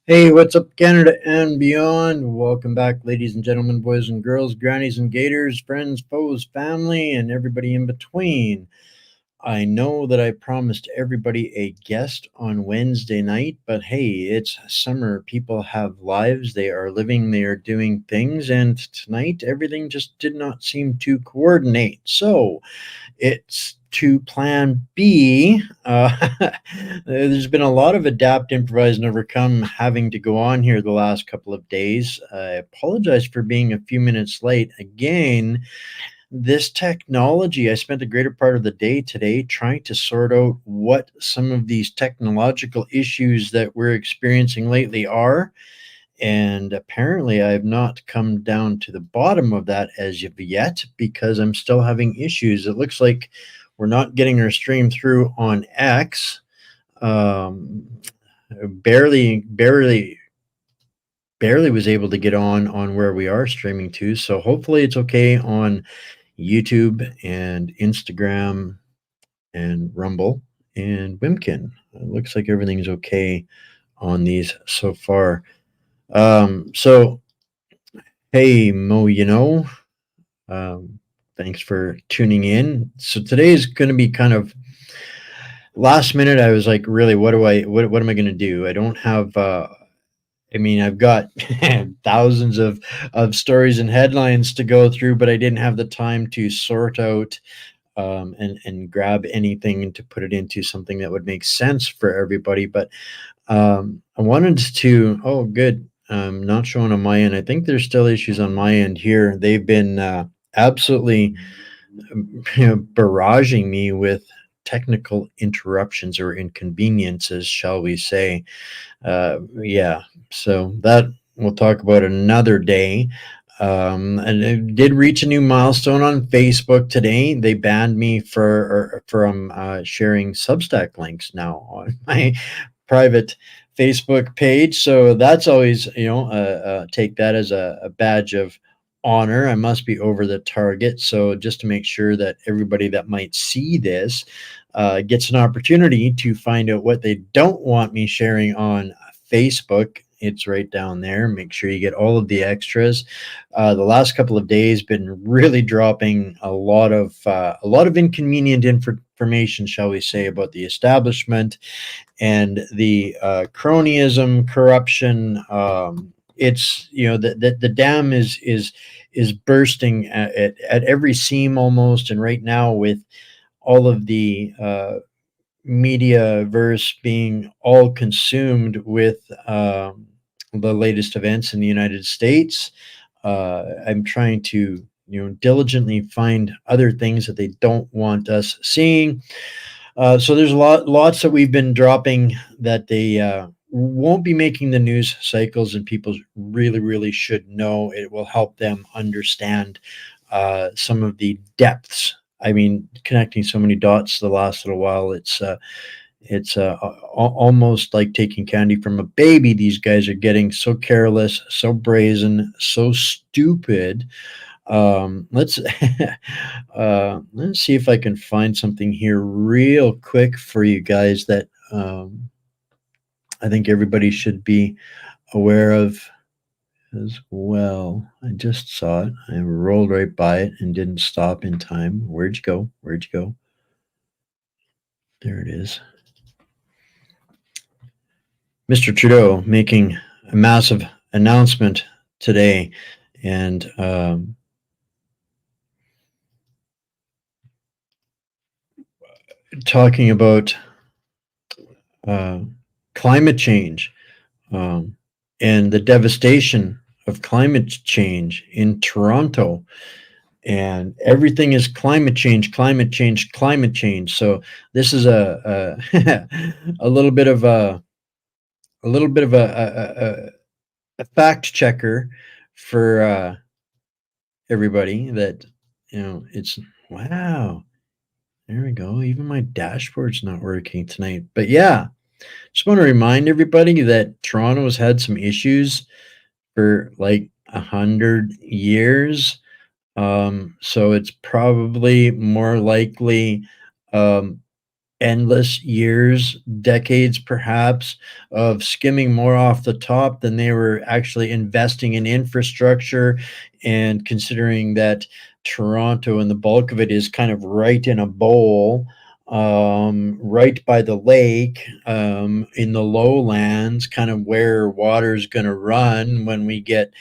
Hey, what's up, Canada and beyond? Welcome back, ladies and gentlemen, boys and girls, grannies and gators, friends, foes, family, and everybody in between. I know that I promised everybody a guest on Wednesday night, but hey, it's summer. People have lives, they are living, they are doing things, and tonight everything just did not seem to coordinate. So, it's to plan B. There's been a lot of adapt, improvise, and overcome having to go on here the last couple of days. I apologize for being a few minutes late. Again, this technology, I spent a greater part of the day today trying to sort out what some of these technological issues that we're experiencing lately are. And apparently, I have not come down to the bottom of that as of yet because I'm still having issues. It looks like we're not getting our stream through on X. Um, barely was able to get on where we are streaming to. So hopefully it's okay on YouTube and Instagram and Rumble and Wimkin. It looks like everything's okay on these so far. So hey Mo, um, thanks for tuning in. So today is going to be kind of last minute. I was like, really, what am I going to do? I don't have. I mean, I've got thousands of stories and headlines to go through, but I didn't have the time to sort out and grab anything to put it into something that would make sense for everybody. But I wanted to. Oh, good. Not showing on my end. I think there's still issues on my end here. They've been absolutely barraging me with technical interruptions or inconveniences, shall we say. Yeah, so that we'll talk about another day. And it did reach a new milestone on Facebook today. They banned me from sharing Substack links now on my private Facebook page. So that's always, take that as a badge of honor. I must be over the target. So just to make sure that everybody that might see this gets an opportunity to find out what they don't want me sharing on Facebook. It's right down there. Make sure you get all of the extras. The last couple of days been really dropping a lot of inconvenient information, shall we say, about the establishment and the cronyism, corruption. It's the dam is bursting at every seam almost, and right now with all of the media verse being all consumed with the latest events in the United States. I'm trying to diligently find other things that they don't want us seeing. So there's lots that we've been dropping that they won't be making the news cycles, and people really should know. It will help them understand some of the depths. I mean, connecting so many dots the last little while, it's almost like taking candy from a baby. These guys are getting so careless, so brazen, so stupid. Let's let's see if I can find something here real quick for you guys that I think everybody should be aware of as well. I just saw it. I rolled right by it and didn't stop in time. Where'd you go? Where'd you go? There it is. Mr. Trudeau making a massive announcement today, and talking about uh, climate change, um, and the devastation of climate change in Toronto. And everything is climate change, climate change, climate change. So this is a a little bit of a fact checker for everybody that it's wow. There we go. Even my dashboard's not working tonight. But yeah, just want to remind everybody that Toronto has had some issues for like 100 years. So it's probably more likely, um, endless years, decades perhaps, of skimming more off the top than they were actually investing in infrastructure. And considering that Toronto and the bulk of it is kind of right in a bowl, right by the lake, in the lowlands, kind of where water's going to run when we get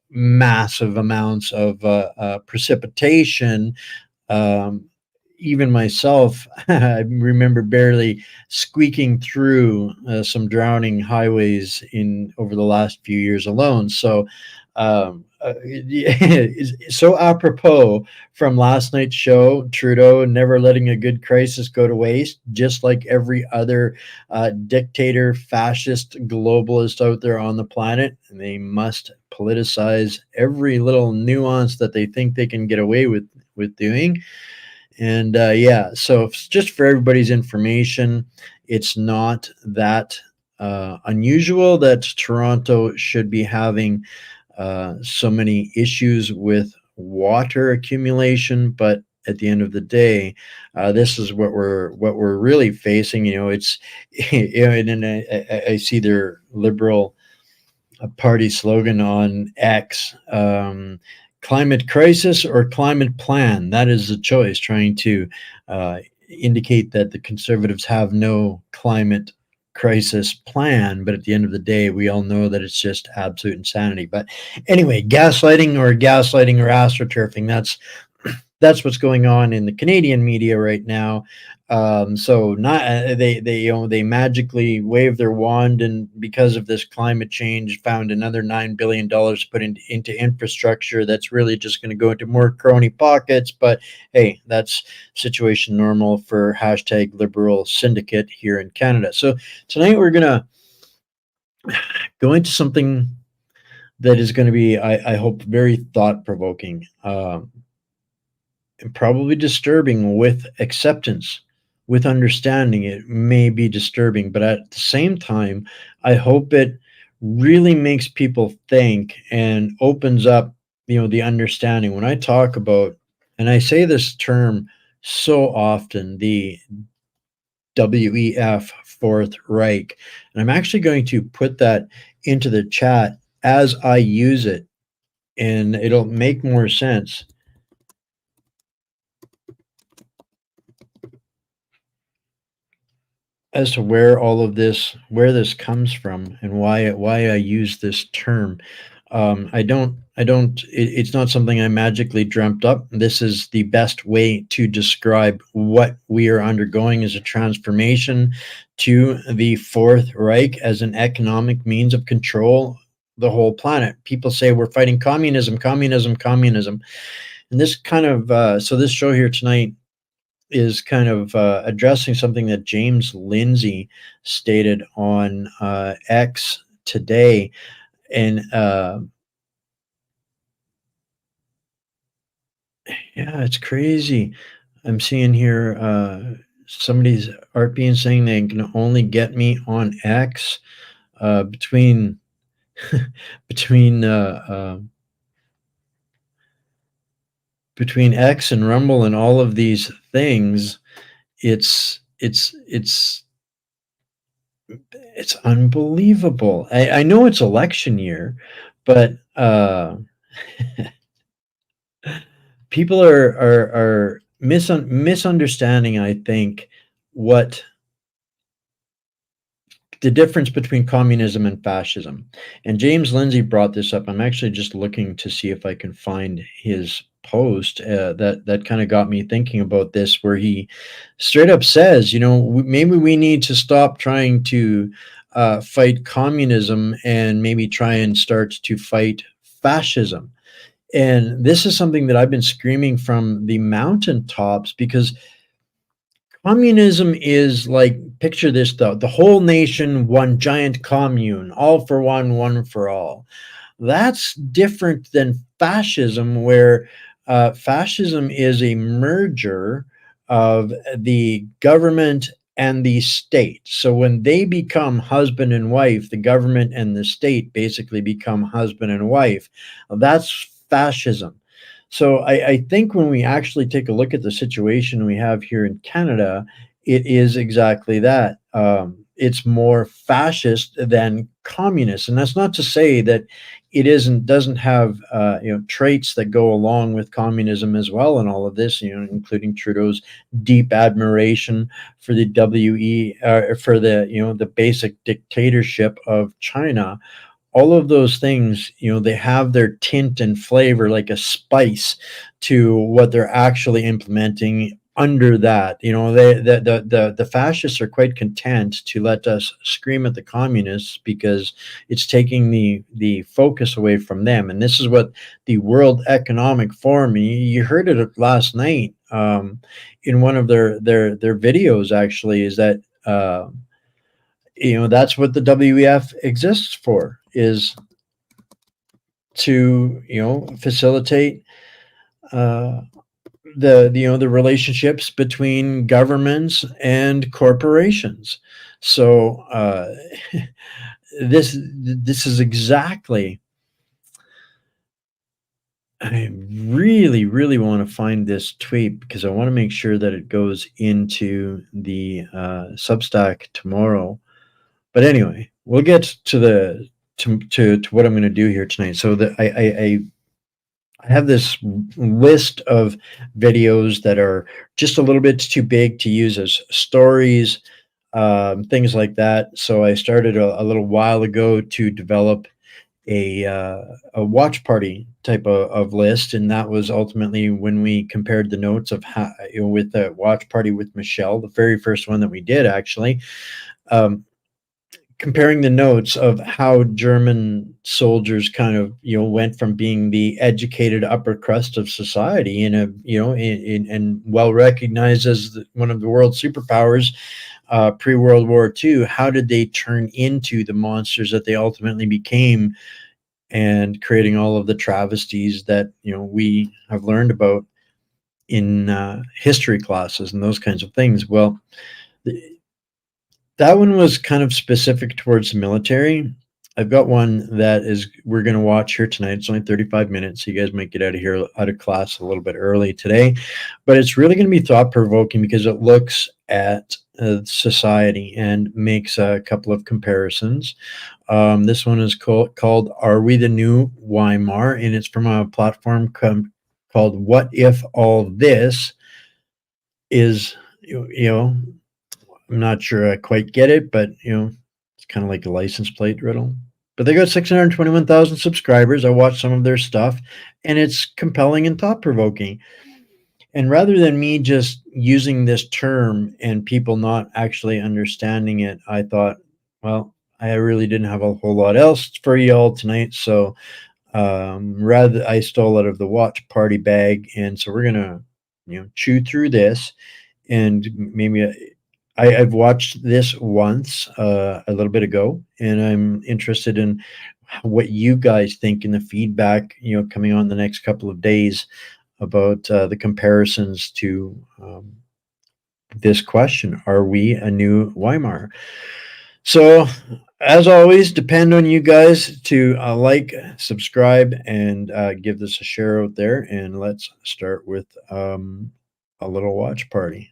massive amounts of precipitation. um, Even myself, I remember barely squeaking through some drowning highways in over the last few years alone. So, so apropos from last night's show, Trudeau never letting a good crisis go to waste, just like every other dictator, fascist, globalist out there on the planet. They must politicize every little nuance that they think they can get away with doing. And yeah, so just for everybody's information, it's not that unusual that Toronto should be having so many issues with water accumulation. But at the end of the day, this is what we're really facing. You know, it's you know, and I see their liberal party slogan on X. Climate crisis or climate plan. That is the choice, trying to uh, indicate that the conservatives have no climate crisis plan. But at the end of the day, we all know that it's just absolute insanity. But anyway, gaslighting or astroturfing, that's what's going on in the Canadian media right now. So not they they magically wave their wand, and because of this climate change, found another $9 billion to put into infrastructure. That's really just going to go into more crony pockets. But hey, that's situation normal for hashtag liberal syndicate here in Canada. So tonight we're gonna go into something that is going to be, I hope, very thought provoking. Probably disturbing with acceptance, with understanding. It may be disturbing, but at the same time, I hope it really makes people think and opens up, the understanding. When I talk about, and I say this term so often, the WEF, Fourth Reich, and I'm actually going to put that into the chat as I use it, and it'll make more sense as to where this comes from and why I use this term. It's not something I magically dreamt up. This is the best way to describe what we are undergoing as a transformation to the Fourth Reich as an economic means of control the whole planet. People say we're fighting communism, communism, communism. And this kind of so this show here tonight is kind of addressing something that James Lindsay stated on X today. And yeah, it's crazy. I'm seeing here somebody's art being saying they can only get me on X between between between X and Rumble and all of these things. It's it's unbelievable. I know it's election year, but people are misunderstanding, I think, what the difference between communism and fascism. And James Lindsay brought this up. I'm actually just looking to see if I can find his post that kind of got me thinking about this, where he straight up says, maybe we need to stop trying to fight communism and maybe try and start to fight fascism. And this is something that I've been screaming from the mountaintops, because communism is like, picture this though, the whole nation, one giant commune, all for one for all. That's different than fascism, where fascism is a merger of the government and the state. So when they become husband and wife, the government and the state basically become husband and wife. That's fascism. So I think when we actually take a look at the situation we have here in Canada, It is exactly that. It's more fascist than communist, and that's not to say that it doesn't have traits that go along with communism as well, and all of this, including Trudeau's deep admiration for the for the the basic dictatorship of China. All of those things, they have their tint and flavor like a spice to what they're actually implementing under that. The fascists are quite content to let us scream at the communists because it's taking the focus away from them. And this is what the World Economic Forum, you heard it last night, in one of their videos actually, is that that's what the WEF exists for, is to facilitate uh, the relationships between governments and corporations. So this is exactly. I really want to find this tweet because I want to make sure that it goes into the Substack tomorrow. But anyway, we'll get to to what I'm going to do here tonight. So that I have this list of videos that are just a little bit too big to use as stories, things like that. So I started a little while ago to develop a watch party type of list, and that was ultimately when we compared the notes of how, with the watch party with Michelle, the very first one that we did actually. Um, Comparing the notes of how German soldiers kind of went from being the educated upper crust of society in a and well recognized as one of the world superpowers pre World War II. How did they turn into the monsters that they ultimately became, and creating all of the travesties that we have learned about in history classes and those kinds of things? Well, that one was kind of specific towards the military. I've got one that is we're going to watch here tonight. It's only 35 minutes, so you guys might get out of here out of class a little bit early today. But it's really going to be thought provoking because it looks at society and makes a couple of comparisons. This one is called "Are We the New Weimar?" and it's from a platform called "What If All This Is." You know, I'm not sure I quite get it, but it's kind of like a license plate riddle. But they got 621,000 subscribers. I watched some of their stuff, and it's compelling and thought provoking. And rather than me just using this term and people not actually understanding it, I thought, well, I really didn't have a whole lot else for y'all tonight. So rather, I stole out of the watch party bag. And so we're going to, chew through this, and maybe I've watched this once a little bit ago, and I'm interested in what you guys think in the feedback, coming on the next couple of days about the comparisons to this question: Are we a new Weimar? So, as always, depend on you guys to like, subscribe, and give this a share out there. And let's start with a little watch party.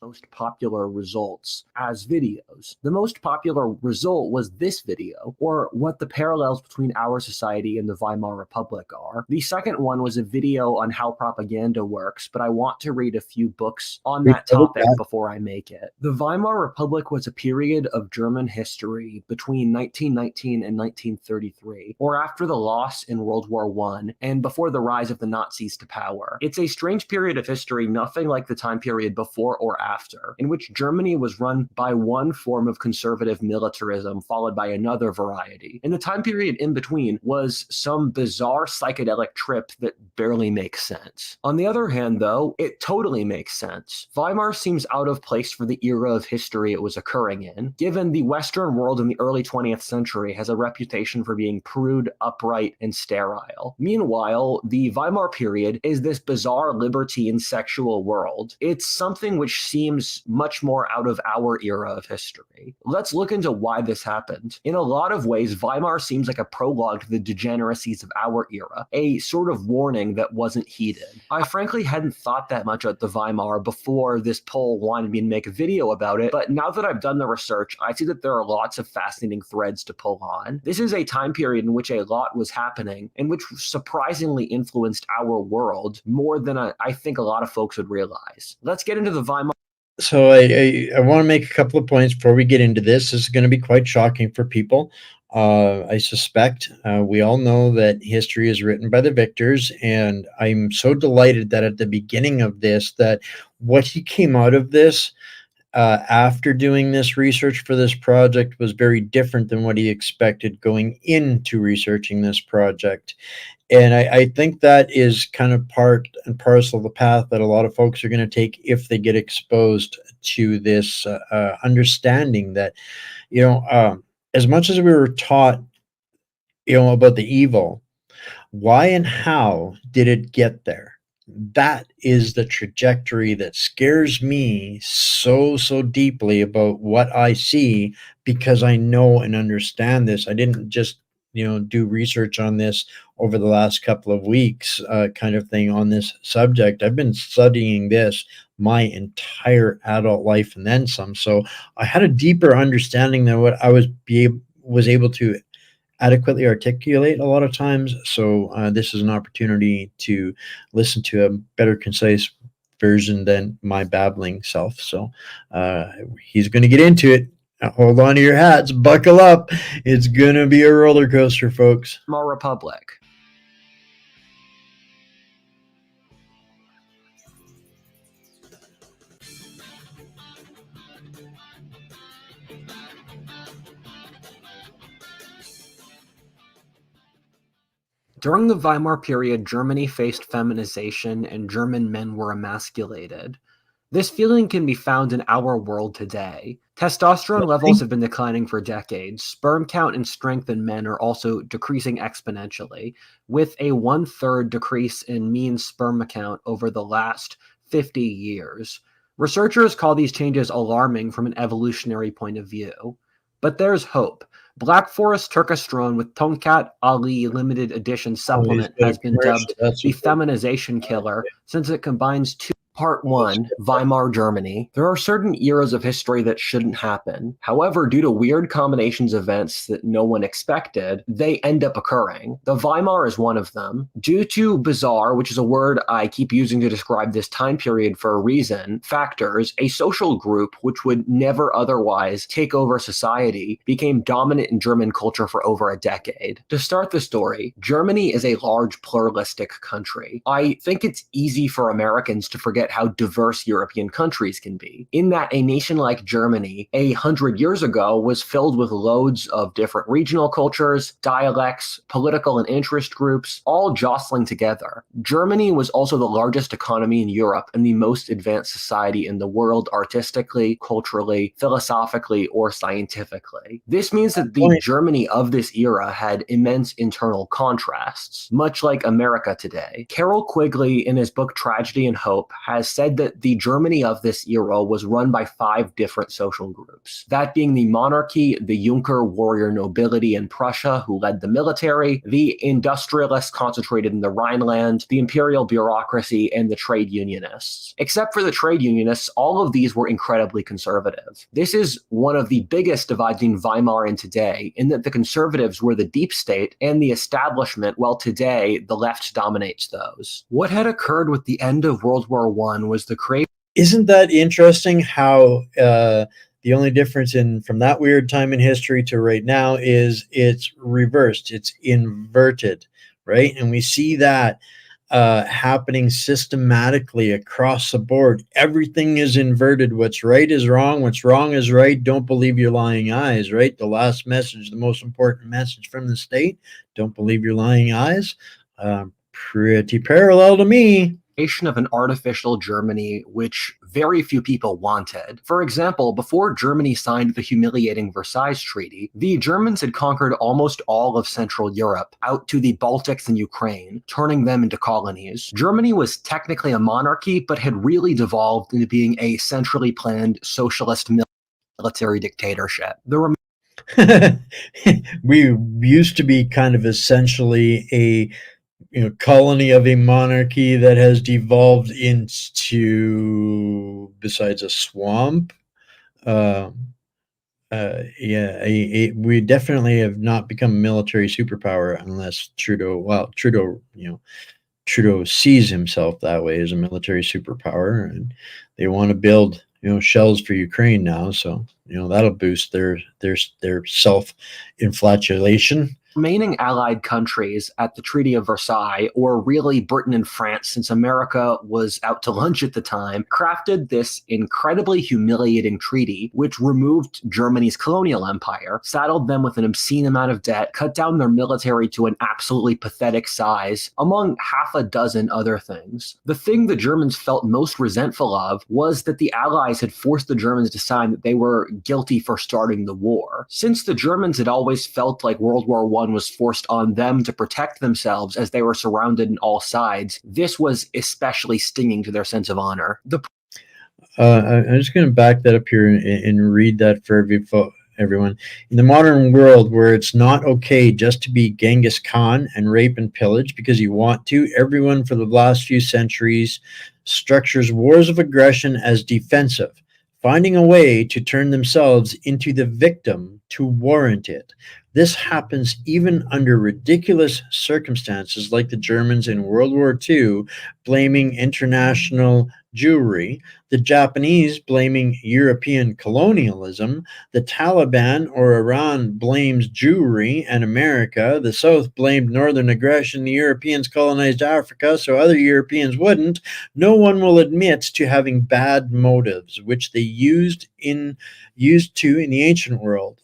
Most popular results as videos. The most popular result was this video, or what the parallels between our society and the Weimar Republic are. The second one was a video on how propaganda works, but I want to read a few books on that topic before I make it. The Weimar Republic was a period of German history between 1919 and 1933, or after the loss in World War I and before the rise of the Nazis to power. It's a strange period of history, nothing like the time period before or after, in which Germany was run by one form of conservative militarism followed by another variety. And the time period in between was some bizarre psychedelic trip that barely makes sense. On the other hand, though, it totally makes sense. Weimar seems out of place for the era of history it was occurring in, given the Western world in the early 20th century has a reputation for being prude, upright, and sterile. Meanwhile, the Weimar period is this bizarre liberty and sexual world. It's something which seems seems much more out of our era of history. Let's look into why this happened. In a lot of ways, Weimar seems like a prologue to the degeneracies of our era, a sort of warning that wasn't heeded. I frankly hadn't thought that much about the Weimar before this poll wanted me to make a video about it, but now that I've done the research, I see that there are lots of fascinating threads to pull on. This is a time period in which a lot was happening, and which surprisingly influenced our world more than I think a lot of folks would realize. Let's get into the Weimar. So I want to make a couple of points before we get into this. This is going to be quite shocking for people. I suspect we all know that history is written by the victors, and I'm so delighted that at the beginning of this, that what he came out of this after doing this research for this project was very different than what he expected going into researching this project. And I think that is kind of part and parcel of the path that a lot of folks are going to take if they get exposed to this understanding that, as much as we were taught, about the evil, why and how did it get there? That is the trajectory that scares me so, so deeply about what I see, because I know and understand this. I didn't just, do research on this over the last couple of weeks, kind of thing on this subject. I've been studying this my entire adult life and then some. So I had a deeper understanding than what I was able to adequately articulate a lot of times. So this is an opportunity to listen to a better, concise version than my babbling self. So he's going to get into it. Hold on to your hats, buckle up. It's going to be a roller coaster, folks. Republic. During the Weimar period, Germany faced feminization and German men were emasculated. This feeling can be found in our world today. Testosterone levels have been declining for decades. Sperm count and strength in men are also decreasing exponentially, with a 1/3 decrease in mean sperm count over the last 50 years. Researchers call these changes alarming from an evolutionary point of view. But there's hope. Black Forest Turkestrone with Tonkat Ali limited edition supplement has been dubbed the feminization killer since it combines two. Part 1, Weimar Germany. There are certain eras of history that shouldn't happen. However, due to weird combinations of events that no one expected, they end up occurring. The Weimar is one of them. Due to bizarre, which is a word I keep using to describe this time period for a reason, factors, a social group which would never otherwise take over society became dominant in German culture for over a decade. To start the story, Germany is a large pluralistic country. I think it's easy for Americans to forget how diverse European countries can be. In that a nation like Germany 100 years ago was filled with loads of different regional cultures, dialects, political and interest groups, all jostling together. Germany was also the largest economy in Europe and the most advanced society in the world artistically, culturally, philosophically, or scientifically. This means that the Germany of this era had immense internal contrasts, much like America today. Carol Quigley, in his book Tragedy and Hope, has said that the Germany of this era was run by 5 different social groups. That being the monarchy, the Junker warrior nobility in Prussia who led the military, the industrialists concentrated in the Rhineland, the imperial bureaucracy, and the trade unionists. Except for the trade unionists, all of these were incredibly conservative. This is one of the biggest dividing Weimar in today, in that the conservatives were the deep state and the establishment, while today the left dominates those. What had occurred with the end of World War I was the creation. Isn't that interesting how the only difference from that weird time in history to right now is it's reversed, it's inverted, right? And we see that happening systematically across the board. Everything is inverted. What's right is wrong. What's wrong is right. Don't believe your lying eyes, right? The last message, the most important message from the state. Don't believe your lying eyes. Pretty parallel to me. Of an artificial Germany, which very few people wanted. For example, before Germany signed the humiliating Versailles Treaty, the Germans had conquered almost all of Central Europe, out to the Baltics and Ukraine, turning them into colonies. Germany was technically a monarchy, but had really devolved into being a centrally planned socialist military dictatorship. We used to be kind of essentially a colony of a monarchy that has devolved into, besides a swamp. Uh, yeah, we definitely have not become a military superpower unless Trudeau. Well, Trudeau, Trudeau sees himself that way as a military superpower, and they want to build shells for Ukraine now. So that'll boost their self inflatulation. Remaining allied countries at the Treaty of Versailles, or really Britain and France, since America was out to lunch at the time, crafted this incredibly humiliating treaty, which removed Germany's colonial empire, saddled them with an obscene amount of debt, cut down their military to an absolutely pathetic size, among half a dozen other things. The thing the Germans felt most resentful of was that the Allies had forced the Germans to sign that they were guilty for starting the war. Since the Germans had always felt like World War I was forced on them to protect themselves as they were surrounded on all sides, this was especially stinging to their sense of honor. I'm just going to back that up here and read that for everyone. In the modern world, where it's not okay just to be Genghis Khan and rape and pillage because you want to, everyone for the last few centuries structures wars of aggression as defensive, finding a way to turn themselves into the victim to warrant it. This happens even under ridiculous circumstances, like the Germans in World War II blaming international Jewry, the Japanese blaming European colonialism, the Taliban or Iran blames Jewry and America, the South blamed Northern aggression, the Europeans colonized Africa so other Europeans wouldn't. No one will admit to having bad motives, which they used to in the ancient world.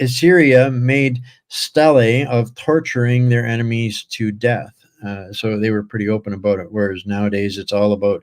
Assyria made stele of torturing their enemies to death. So they were pretty open about it. Whereas nowadays it's all about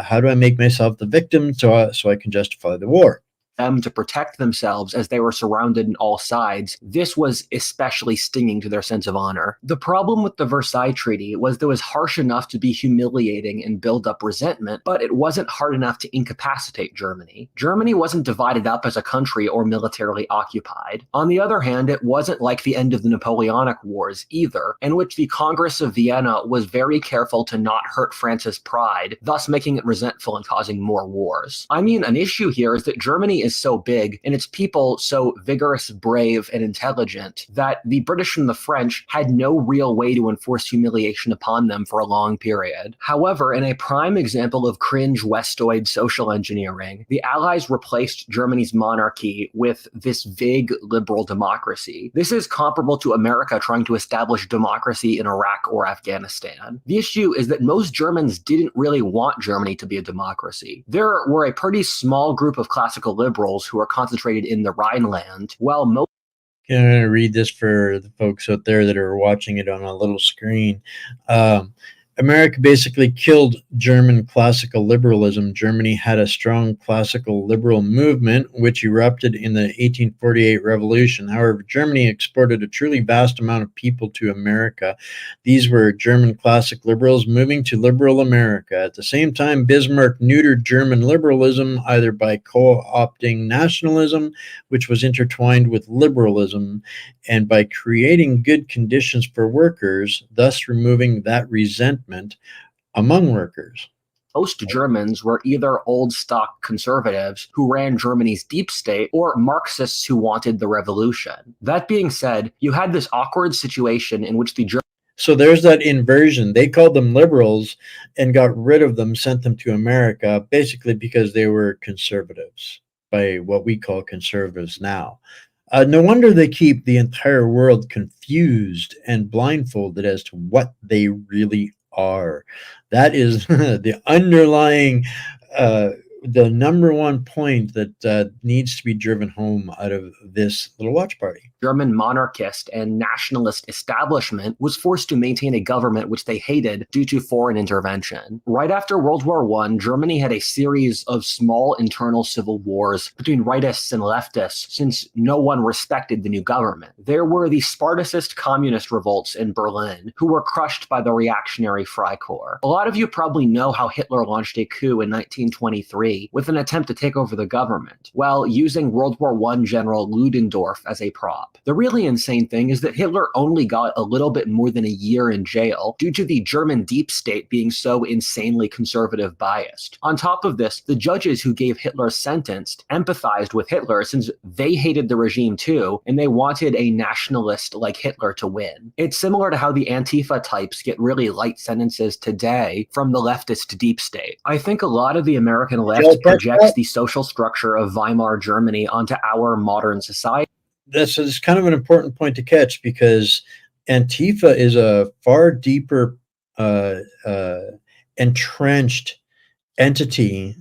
how do I make myself the victim so I can justify the war. Them to protect themselves as they were surrounded on all sides, this was especially stinging to their sense of honor. The problem with the Versailles Treaty was that it was harsh enough to be humiliating and build up resentment, but it wasn't hard enough to incapacitate Germany. Germany wasn't divided up as a country or militarily occupied. On the other hand, it wasn't like the end of the Napoleonic Wars either, in which the Congress of Vienna was very careful to not hurt France's pride, thus making it resentful and causing more wars. I mean, an issue here is that Germany is so big and its people so vigorous, brave, and intelligent that the British and the French had no real way to enforce humiliation upon them for a long period. However, in a prime example of cringe Westoid social engineering, the Allies replaced Germany's monarchy with this vague liberal democracy. This is comparable to America trying to establish democracy in Iraq or Afghanistan. The issue is that most Germans didn't really want Germany to be a democracy. There were a pretty small group of classical liberals who are concentrated in the Rhineland, while most I'm going to read this for the folks out there that are watching it on a little screen. America basically killed German classical liberalism. Germany had a strong classical liberal movement, which erupted in the 1848 revolution. However, Germany exported a truly vast amount of people to America. These were German classic liberals moving to liberal America. At the same time, Bismarck neutered German liberalism either by co-opting nationalism, which was intertwined with liberalism, and by creating good conditions for workers, thus removing that resentment among workers. Most Germans were either old stock conservatives who ran Germany's deep state or Marxists who wanted the revolution. That being said, you had this awkward situation in which the So there's that inversion. They called them liberals and got rid of them, sent them to America, basically because they were conservatives, by what we call conservatives now. No wonder they keep the entire world confused and blindfolded as to what they really are. That is the underlying the number one point that needs to be driven home out of this little watch party. German monarchist and nationalist establishment was forced to maintain a government which they hated due to foreign intervention. Right after World War I, Germany had a series of small internal civil wars between rightists and leftists since no one respected the new government. There were the Spartacist communist revolts in Berlin, who were crushed by the reactionary Freikorps. A lot of you probably know how Hitler launched a coup in 1923 with an attempt to take over the government, while using World War I General Ludendorff as a prop. The really insane thing is that Hitler only got a little bit more than a year in jail due to the German deep state being so insanely conservative biased. On top of this, the judges who gave Hitler sentence empathized with Hitler since they hated the regime too, and they wanted a nationalist like Hitler to win. It's similar to how the Antifa types get really light sentences today from the leftist deep state. I think a lot of the American left projects the social structure of Weimar Germany onto our modern society. This is kind of an important point to catch because Antifa is a far deeper entrenched entity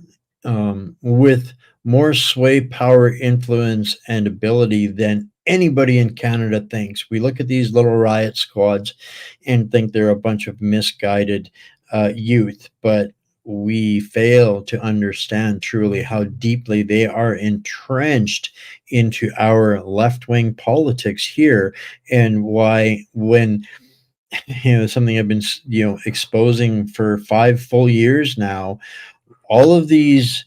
with more sway, power, influence, and ability than anybody in Canada thinks. We look at these little riot squads and think they're a bunch of misguided youth, but we fail to understand truly how deeply they are entrenched into our left-wing politics here, and why when something I've been exposing for 5 full years now, all of these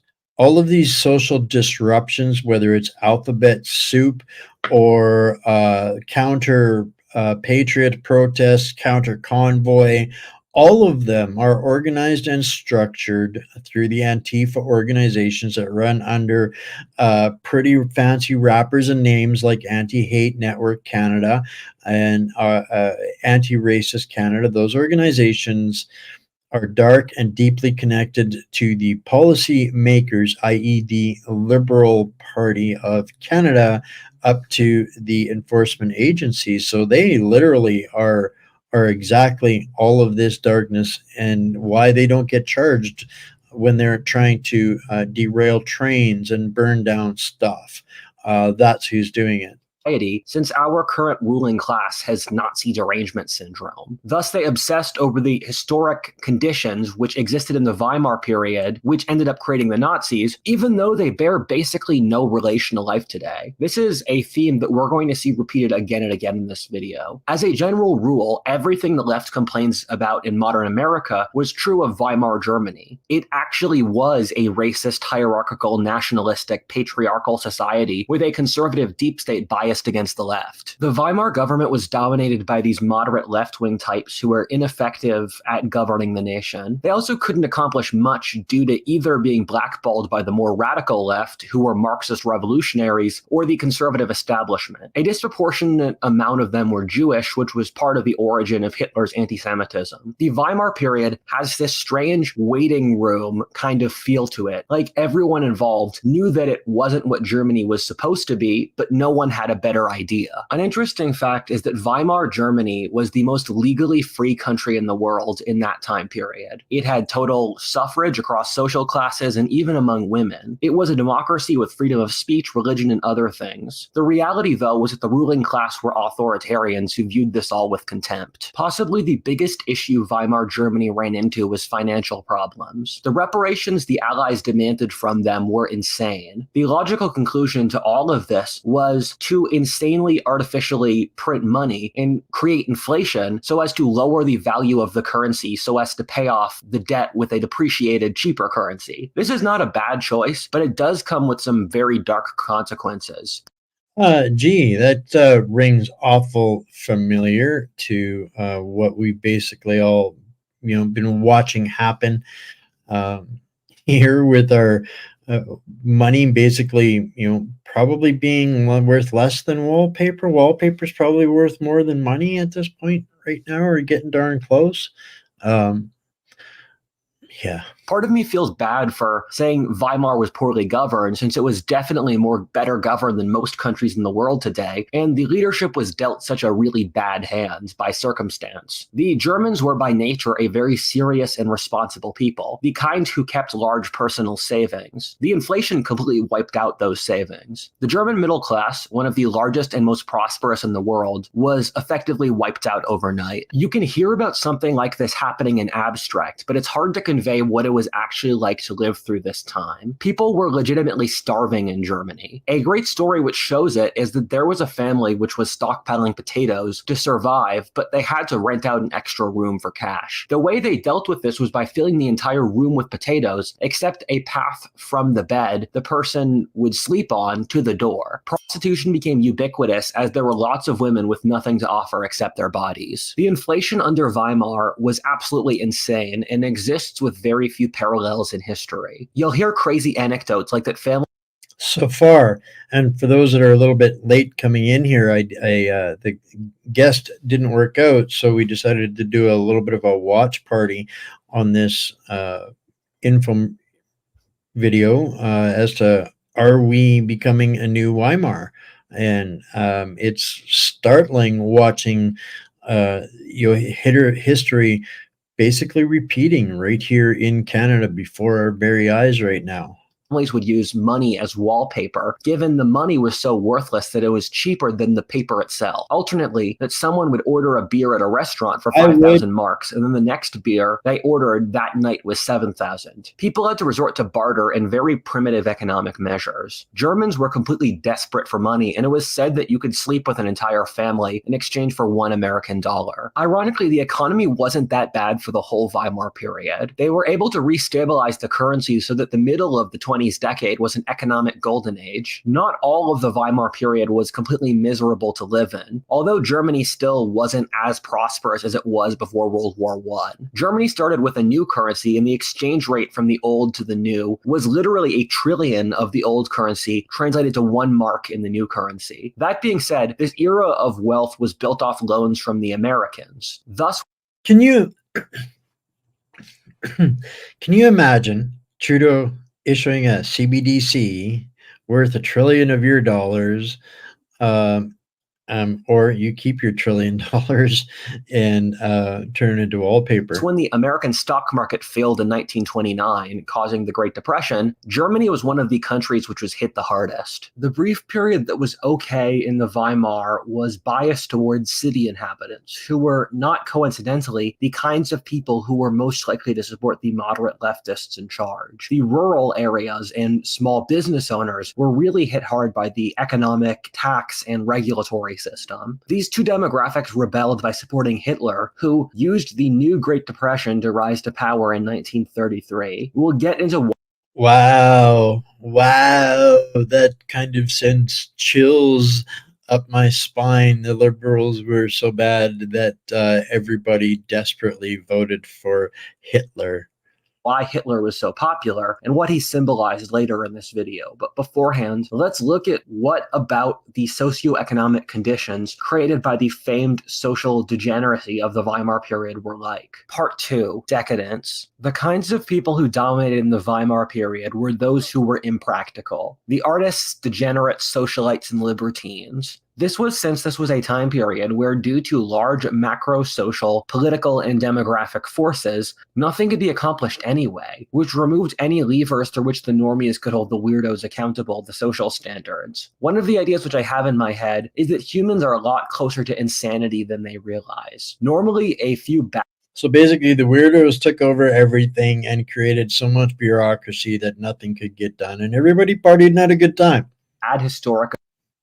social disruptions, whether it's alphabet soup or counter patriot protests, counter convoy, all of them are organized and structured through the Antifa organizations that run under pretty fancy wrappers and names like Anti-Hate Network Canada and Anti-Racist Canada. Those organizations are dark and deeply connected to the policy makers, i.e., the Liberal Party of Canada, up to the enforcement agencies. So they literally are exactly all of this darkness, and why they don't get charged when they're trying to derail trains and burn down stuff. That's who's doing it. Since our current ruling class has Nazi derangement syndrome. Thus, they obsessed over the historic conditions which existed in the Weimar period, which ended up creating the Nazis, even though they bear basically no relation to life today. This is a theme that we're going to see repeated again and again in this video. As a general rule, everything the left complains about in modern America was true of Weimar Germany. It actually was a racist, hierarchical, nationalistic, patriarchal society with a conservative deep state bias against the left. The Weimar government was dominated by these moderate left-wing types who were ineffective at governing the nation. They also couldn't accomplish much due to either being blackballed by the more radical left, who were Marxist revolutionaries, or the conservative establishment. A disproportionate amount of them were Jewish, which was part of the origin of Hitler's anti-Semitism. The Weimar period has this strange waiting room kind of feel to it. Like everyone involved knew that it wasn't what Germany was supposed to be, but no one had a better idea. An interesting fact is that Weimar Germany was the most legally free country in the world in that time period. It had total suffrage across social classes and even among women. It was a democracy with freedom of speech, religion, and other things. The reality, though, was that the ruling class were authoritarians who viewed this all with contempt. Possibly the biggest issue Weimar Germany ran into was financial problems. The reparations the Allies demanded from them were insane. The logical conclusion to all of this was to insanely artificially print money and create inflation so as to lower the value of the currency so as to pay off the debt with a depreciated, cheaper currency. This is not a bad choice, but it does come with some very dark consequences. Gee, that rings awful familiar to what we basically all, been watching happen um, here with our money basically, probably being worth less than wallpaper. Wallpaper's probably worth more than money at this point right now, or getting darn close. Um, Yeah. Part of me feels bad for saying Weimar was poorly governed, since it was definitely more better governed than most countries in the world today, and the leadership was dealt such a really bad hand by circumstance. The Germans were by nature a very serious and responsible people, the kind who kept large personal savings. The inflation completely wiped out those savings. The German middle class, one of the largest and most prosperous in the world, was effectively wiped out overnight. You can hear about something like this happening in abstract, but it's hard to convey what it was actually like to live through this time. People were legitimately starving in Germany. A great story which shows it is that there was a family which was stockpiling potatoes to survive, but they had to rent out an extra room for cash. The way they dealt with this was by filling the entire room with potatoes, except a path from the bed the person would sleep on to the door. Prostitution became ubiquitous as there were lots of women with nothing to offer except their bodies. The inflation under Weimar was absolutely insane and exists with very few parallels in history. You'll hear crazy anecdotes like that family So far, and for those that are a little bit late coming in here, the guest didn't work out, so we decided to do a little bit of a watch party on this info video as to are we becoming a new Weimar? And it's startling watching history basically repeating right here in Canada before our very eyes right now. families would use money as wallpaper, given the money was so worthless that it was cheaper than the paper itself. Alternately, that someone would order a beer at a restaurant for 5,000 marks, and then the next beer they ordered that night was 7,000. People had to resort to barter and very primitive economic measures. Germans were completely desperate for money, and it was said that you could sleep with an entire family in exchange for $1 American. Ironically, the economy wasn't that bad for the whole Weimar period. They were able to restabilize the currency so that the middle of the 20th decade was an economic golden age. Not all of the Weimar period was completely miserable to live in, although Germany still wasn't as prosperous as it was before World War I. Germany started with a new currency, and the exchange rate from the old to the new was literally a trillion of the old currency translated to 1 mark in the new currency. That being said, this era of wealth was built off loans from the Americans. Thus, Can you can you imagine Trudeau issuing a CBDC worth $1 trillion of your dollars, or you keep your $1 trillion and turn it into wallpaper? when the American stock market failed in 1929, causing the Great Depression, Germany was one of the countries which was hit the hardest. The brief period that was okay in the Weimar was biased towards city inhabitants, who were, not coincidentally, the kinds of people who were most likely to support the moderate leftists in charge. The rural areas and small business owners were really hit hard by the economic, tax, and regulatory system. These two demographics rebelled by supporting Hitler, who used the new Great Depression to rise to power in 1933. We'll get into Wow. That kind of sends chills up my spine. The liberals were so bad that everybody desperately voted for Hitler. why Hitler was so popular and what he symbolized later in this video. But beforehand, let's look at what about the socioeconomic conditions created by the famed social degeneracy of the Weimar period were like. Part 2, decadence. The kinds of people who dominated in the Weimar period were those who were impractical. The artists, degenerates, socialites, and libertines. This was since this was a time period where, due to large macro-social, political, and demographic forces, nothing could be accomplished anyway, which removed any levers through which the normies could hold the weirdos accountable, the social standards. One of the ideas which I have in my head is that humans are a lot closer to insanity than they realize. Normally, a few So basically, the weirdos took over everything and created so much bureaucracy that nothing could get done, and everybody partied and had a good time. bad historic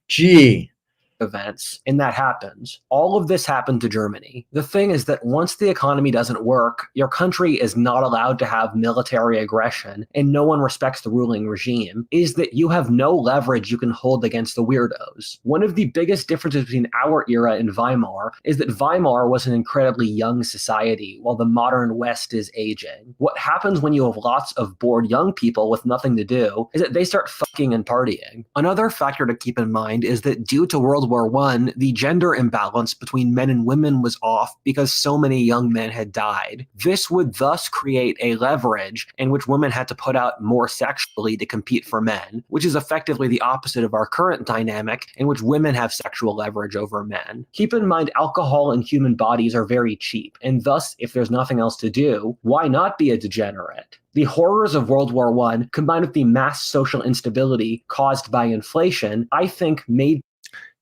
Gee. events, and that happens. All of this happened to Germany. The thing is that once the economy doesn't work, your country is not allowed to have military aggression, and no one respects the ruling regime, is that you have no leverage you can hold against the weirdos. One of the biggest differences between our era and Weimar is that Weimar was an incredibly young society, while the modern West is aging. What happens when you have lots of bored young people with nothing to do is that they start fucking and partying. Another factor to keep in mind is that due to World War I, the gender imbalance between men and women was off because so many young men had died. This would thus create a leverage in which women had to put out more sexually to compete for men, which is effectively the opposite of our current dynamic in which women have sexual leverage over men. Keep in mind, alcohol and human bodies are very cheap, and thus, if there's nothing else to do, why not be a degenerate? The horrors of World War I, combined with the mass social instability caused by inflation, I think made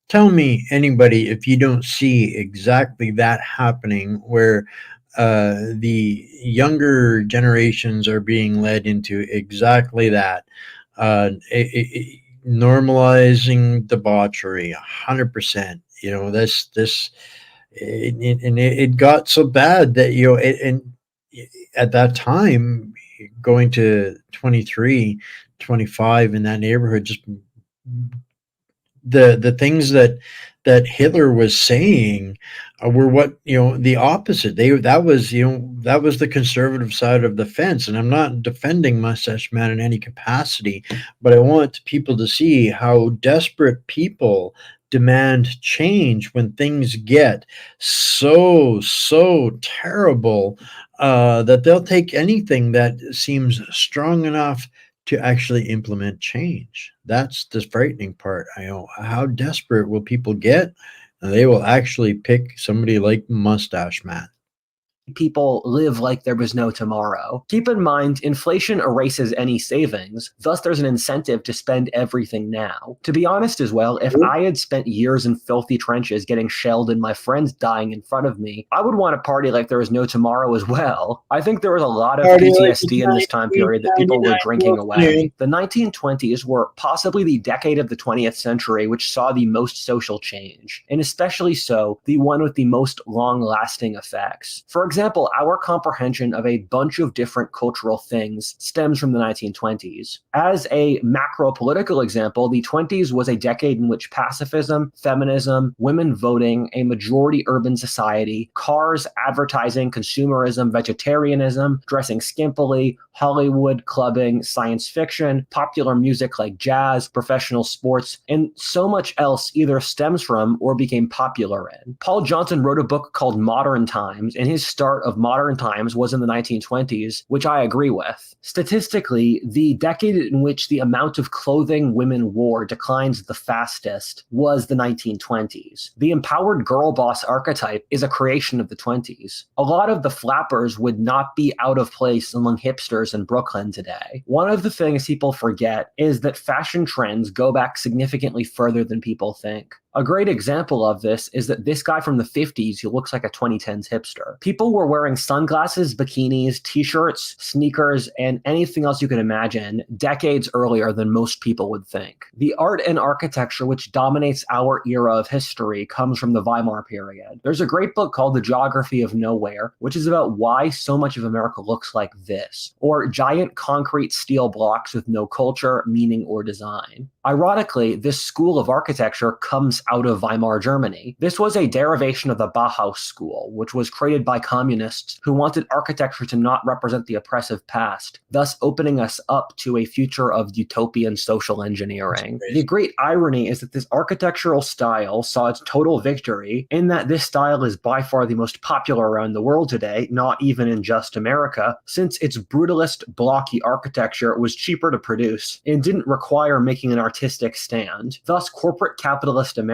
Tell me, anybody, if you don't see exactly that happening, where the younger generations are being led into exactly that, normalizing debauchery, 100%. And it got so bad that and at that time, going to 23, 25 in that neighborhood, just the things that Hitler was saying were what the opposite. That was the conservative side of the fence, and I'm not defending Mustache Man in any capacity, but I want people to see how desperate people demand change when things get so terrible, that they'll take anything that seems strong enough to actually implement change. That's the frightening part. I know how desperate will people get? They will actually pick somebody like Mustache Man. people live like there was no tomorrow. Keep in mind, inflation erases any savings, thus there's an incentive to spend everything now. To be honest as well, if I had spent years in filthy trenches getting shelled and my friends dying in front of me, I would want to party like there was no tomorrow as well. I think there was a lot of Party like it's PTSD in this time period that people were 1999 drinking away. The 1920s were possibly the decade of the 20th century which saw the most social change, and especially so, the one with the most long-lasting effects. For example, our comprehension of a bunch of different cultural things stems from the 1920s. As a macro-political example, the 20s was a decade in which pacifism, feminism, women voting, a majority urban society, cars, advertising, consumerism, vegetarianism, dressing skimpily, Hollywood, clubbing, science fiction, popular music like jazz, professional sports, and so much else either stems from or became popular in. Paul Johnson wrote a book called Modern Times, and his start of modern times was in the 1920s, which I agree with. Statistically, the decade in which the amount of clothing women wore declines the fastest was the 1920s. The empowered girl boss archetype is a creation of the 20s. A lot of the flappers would not be out of place among hipsters in Brooklyn today. One of the things people forget is that fashion trends go back significantly further than people think. A great example of this is that this guy from the 50s who looks like a 2010s hipster. People were wearing sunglasses, bikinis, t-shirts, sneakers, and anything else you could imagine decades earlier than most people would think. The art and architecture which dominates our era of history comes from the Weimar period. There's a great book called The Geography of Nowhere, which is about why so much of America looks like this, or giant concrete steel blocks with no culture, meaning, or design. Ironically, this school of architecture comes out of Weimar Germany. This was a derivation of the Bauhaus school, which was created by communists who wanted architecture to not represent the oppressive past, thus opening us up to a future of utopian social engineering. The great irony is that this architectural style saw its total victory in that this style is by far the most popular around the world today, not even in just America, since its brutalist, blocky architecture was cheaper to produce and didn't require making an artistic stand. Thus, corporate capitalist America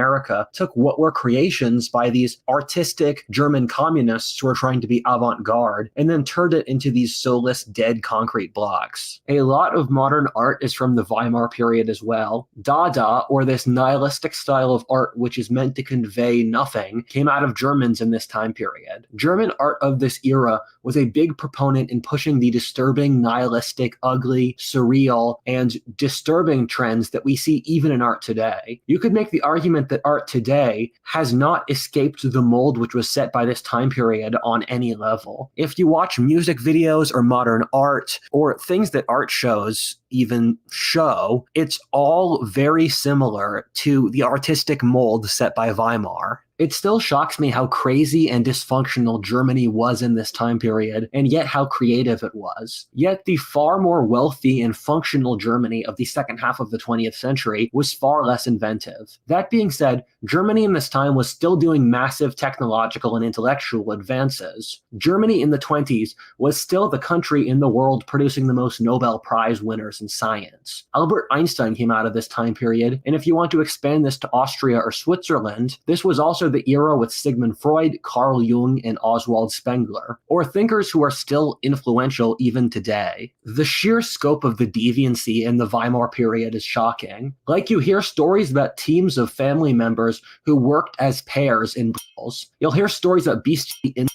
took what were creations by these artistic German communists who were trying to be avant-garde and then turned it into these soulless, dead concrete blocks. A lot of modern art is from the Weimar period as well. Dada, or this nihilistic style of art which is meant to convey nothing, came out of Germans in this time period. German art of this era was a big proponent in pushing the disturbing, nihilistic, ugly, surreal, and disturbing trends that we see even in art today. You could make the argument that art today has not escaped the mold which was set by this time period on any level. If you watch music videos or modern art or things that art shows, even show, it's all very similar to the artistic mold set by Weimar. It still shocks me how crazy and dysfunctional Germany was in this time period, and yet how creative it was. Yet the far more wealthy and functional Germany of the second half of the 20th century was far less inventive. That being said, Germany in this time was still doing massive technological and intellectual advances. Germany in the 20s was still the country in the world producing the most Nobel Prize winners in science. Albert Einstein came out of this time period, and if you want to expand this to Austria or Switzerland, this was also the era with Sigmund Freud, Carl Jung, and Oswald Spengler, or thinkers who are still influential even today. The sheer scope of the deviancy in the Weimar period is shocking. Like, you hear stories about teams of family members who worked as pairs in balls. You'll hear stories about bestiality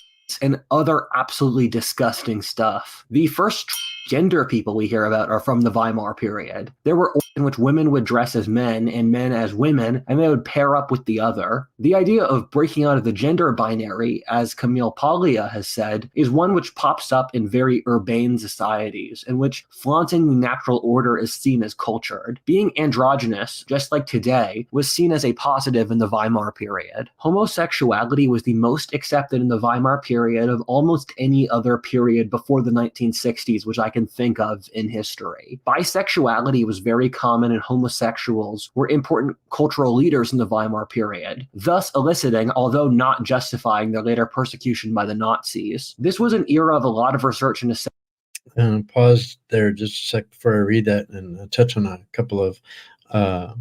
and other absolutely disgusting stuff. The first gender people we hear about are from the Weimar period. There were in which women would dress as men and men as women, and they would pair up with the other. The idea of breaking out of the gender binary, as Camille Paglia has said, is one which pops up in very urbane societies, in which flaunting the natural order is seen as cultured. Being androgynous, just like today, was seen as a positive in the Weimar period. Homosexuality was the most accepted in the Weimar period of almost any other period before the 1960s, which I can think of in history. Bisexuality was very common, and homosexuals were important cultural leaders in the Weimar period, thus eliciting, although not justifying, their later persecution by the Nazis. This was an era of a lot of research into Pause there just a sec before I read that and touch on a couple of uh,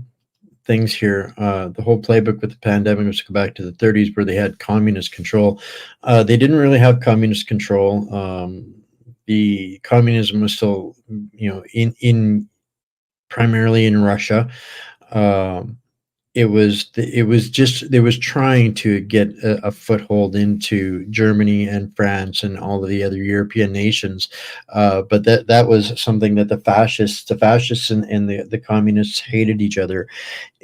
things here. The whole playbook with the pandemic was to go back to the 30s where they had communist control. They didn't really have communist control. The communism was still, in primarily in Russia. Um, it was trying to get a foothold into Germany and France and all of the other European nations, but that was something that the fascists and the communists hated each other.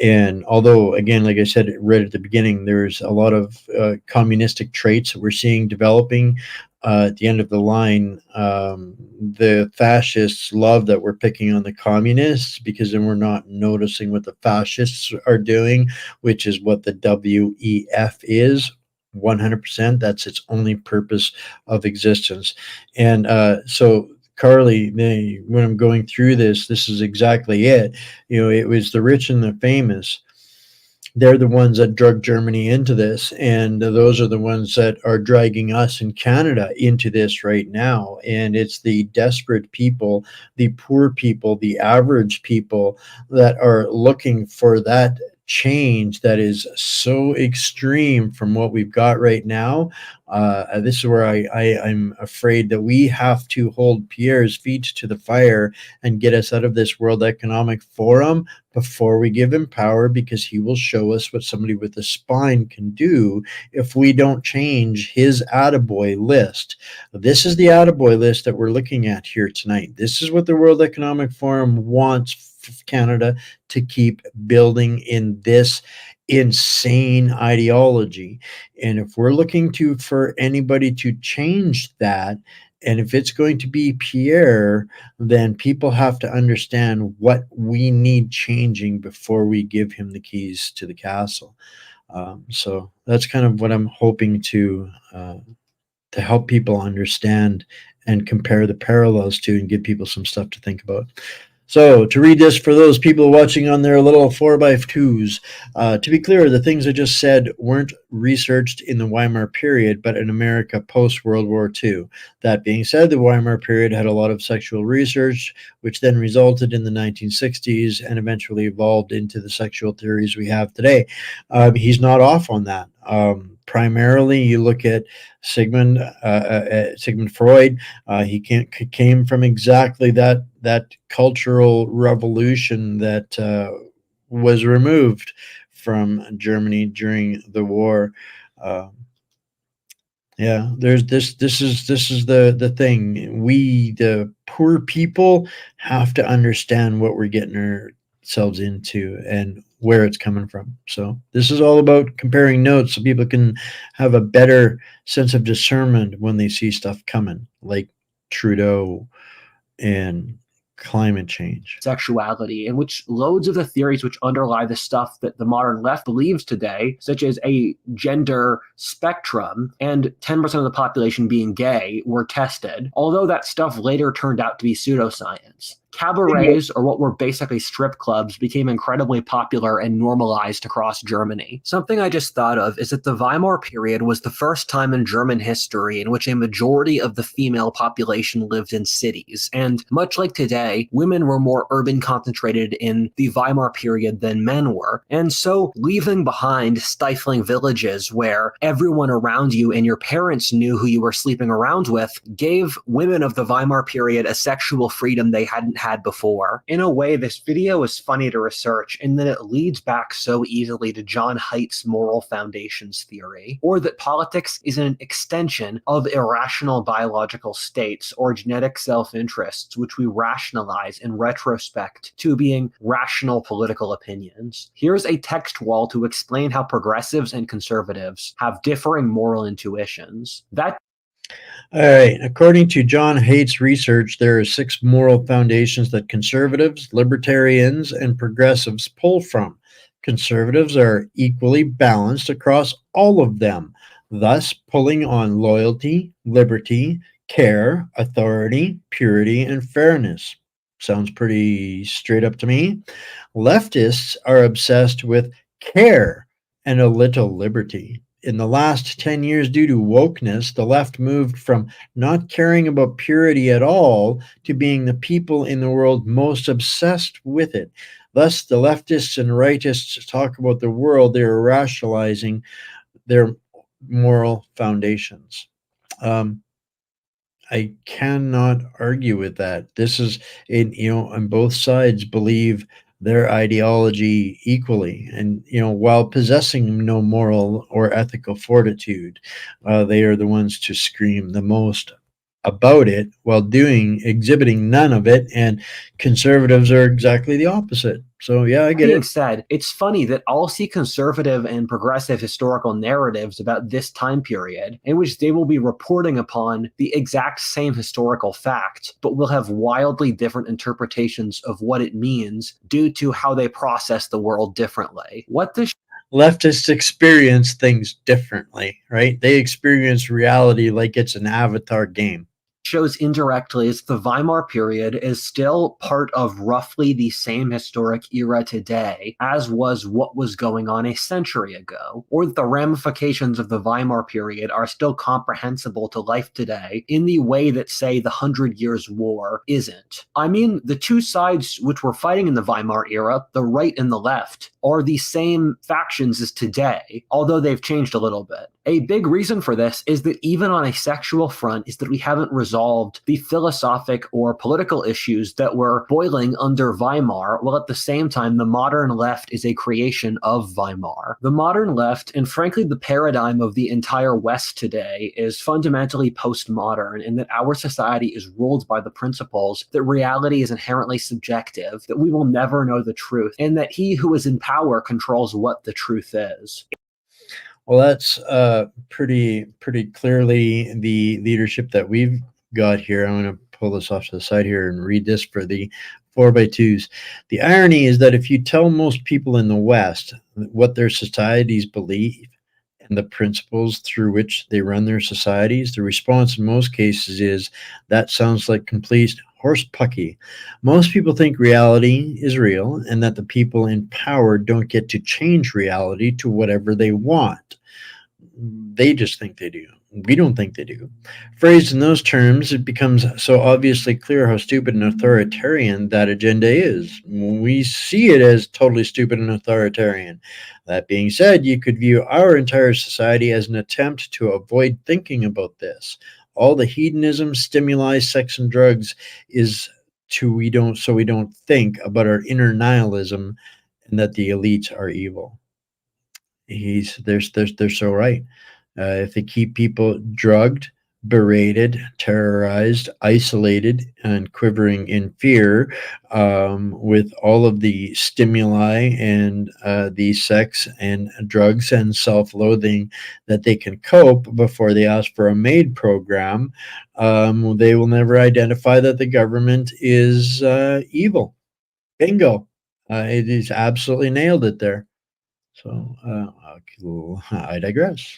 And although, again, like I said right at the beginning, there's a lot of communistic traits that we're seeing developing. At the end of the line, the fascists love that we're picking on the communists because then we're not noticing what the fascists are doing, which is what the WEF is. 100%. That's its only purpose of existence. And so, Carly, when I'm going through this is exactly it. It was the rich and the famous. They're the ones that drug Germany into this, and those are the ones that are dragging us in Canada into this right now. And it's the desperate people, the poor people, the average people that are looking for that change that is so extreme from what we've got right now. This is where I'm afraid that we have to hold Pierre's feet to the fire and get us out of this World Economic Forum before we give him power, because he will show us what somebody with a spine can do if we don't change his attaboy list. This is the attaboy list that we're looking at here tonight. This is what the World Economic Forum wants Canada to keep building in this insane ideology. And if we're looking for anybody to change that, and if it's going to be Pierre, then people have to understand what we need changing before we give him the keys to the castle. So that's kind of what I'm hoping to help people understand and compare the parallels to, and give people some stuff to think about. So, to read this for those people watching on their little 4x2s, to be clear, the things I just said weren't researched in the Weimar period, but in America post World War II. That being said, the Weimar period had a lot of sexual research, which then resulted in the 1960s and eventually evolved into the sexual theories we have today. He's not off on that. Primarily, you look at Sigmund Freud. He came from exactly that cultural revolution that was removed from Germany during the war. Uh, yeah, there's this is the thing. We, the poor people, have to understand what we're getting ourselves into and where it's coming from. So this is all about comparing notes so people can have a better sense of discernment when they see stuff coming, like Trudeau and climate change. sexuality, in which loads of the theories which underlie the stuff that the modern left believes today, such as a gender spectrum and 10% of the population being gay, were tested, although that stuff later turned out to be pseudoscience. Cabarets, or what were basically strip clubs, became incredibly popular and normalized across Germany. Something I just thought of is that the Weimar period was the first time in German history in which a majority of the female population lived in cities. And much like today, women were more urban concentrated in the Weimar period than men were. And so leaving behind stifling villages where everyone around you and your parents knew who you were sleeping around with gave women of the Weimar period a sexual freedom they hadn't had before. In a way, this video is funny to research in that it leads back so easily to John Haidt's moral foundations theory, or that politics is an extension of irrational biological states or genetic self-interests, which we rationalize in retrospect to being rational political opinions. Here's a text wall to explain how progressives and conservatives have differing moral intuitions. That All right. According to John Haidt's research, there are 6 moral foundations that conservatives, libertarians, and progressives pull from. Conservatives are equally balanced across all of them, thus pulling on loyalty, liberty, care, authority, purity, and fairness. Sounds pretty straight up to me. Leftists are obsessed with care and a little liberty. In the last 10 years, due to wokeness, the left moved from not caring about purity at all to being the people in the world most obsessed with it. Thus, the leftists and rightists talk about the world, they're rationalizing their moral foundations. Um, I cannot argue with that. This is, on both sides believe their ideology equally, and while possessing no moral or ethical fortitude, they are the ones to scream the most about it while exhibiting none of it. And conservatives are exactly the opposite. So yeah, I get being it. said, it's funny that I'll see conservative and progressive historical narratives about this time period in which they will be reporting upon the exact same historical fact, but will have wildly different interpretations of what it means due to how they process the world differently. What this Leftists experience things differently, right? They experience reality like it's an avatar game. shows indirectly is the Weimar period is still part of roughly the same historic era today as was what was going on a century ago, or that the ramifications of the Weimar period are still comprehensible to life today in the way that, say, the Hundred Years' War isn't. I mean, the two sides which were fighting in the Weimar era, the right and the left, are the same factions as today, although they've changed a little bit. A big reason for this is that even on a sexual front is that we haven't resolved the philosophic or political issues that were boiling under Weimar, while at the same time the modern left is a creation of Weimar. The modern left, and frankly the paradigm of the entire West today, is fundamentally postmodern in that our society is ruled by the principles that reality is inherently subjective, that we will never know the truth, and that he who is in power controls what the truth is. Well, that's pretty clearly the leadership that we've got here. I'm going to pull this off to the side here and read this for the 4x2s. The irony is that if you tell most people in the West what their societies believe and the principles through which they run their societies, the response in most cases is that sounds like complete horse pucky. Most people think reality is real and that the people in power don't get to change reality to whatever they want. They just think they do. We don't think they do. Phrased in those terms, it becomes so obviously clear how stupid and authoritarian that agenda is. We see it as totally stupid and authoritarian. That being said, you could view our entire society as an attempt to avoid thinking about this. All the hedonism, stimuli, sex, and drugs is we don't think about our inner nihilism and that the elites are evil. They're so right. If they keep people drugged, berated, terrorized, isolated, and quivering in fear, with all of the stimuli and the sex and drugs and self loathing that they can cope before they ask for a MAID program. They will never identify that the government is evil. Bingo. It is absolutely nailed it there. So I digress.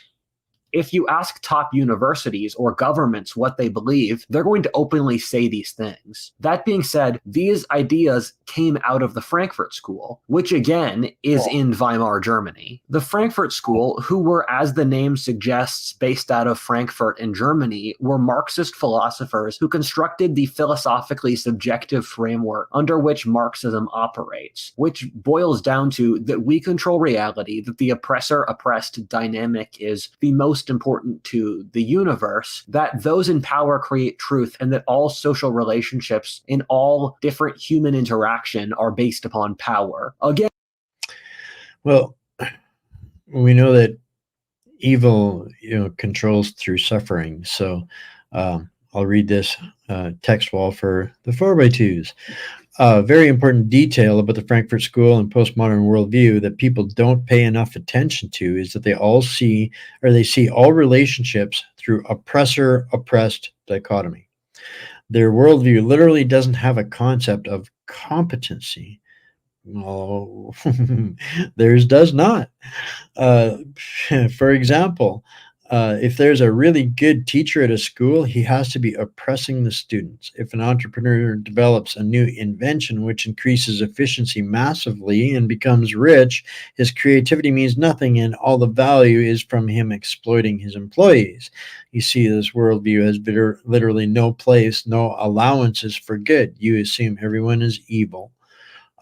If you ask top universities or governments what they believe, they're going to openly say these things. That being said, these ideas came out of the Frankfurt School, which again is in Weimar, Germany. The Frankfurt School, who were, as the name suggests, based out of Frankfurt in Germany, were Marxist philosophers who constructed the philosophically subjective framework under which Marxism operates, which boils down to that we control reality, that the oppressor-oppressed dynamic is the most important to the universe, that those in power create truth, and that all social relationships in all different human interaction are based upon power. Again, Well, we know that evil, controls through suffering. So I'll read this text wall for the 4x2s. Very important detail about the Frankfurt School and postmodern worldview that people don't pay enough attention to is that they see all relationships through oppressor oppressed dichotomy. Their worldview literally doesn't have a concept of competency. Oh, theirs does not. Uh, for example, if there's a really good teacher at a school, he has to be oppressing the students. If an entrepreneur develops a new invention which increases efficiency massively and becomes rich, his creativity means nothing, and all the value is from him exploiting his employees. You see, this worldview has literally no place, no allowances for good. You assume everyone is evil.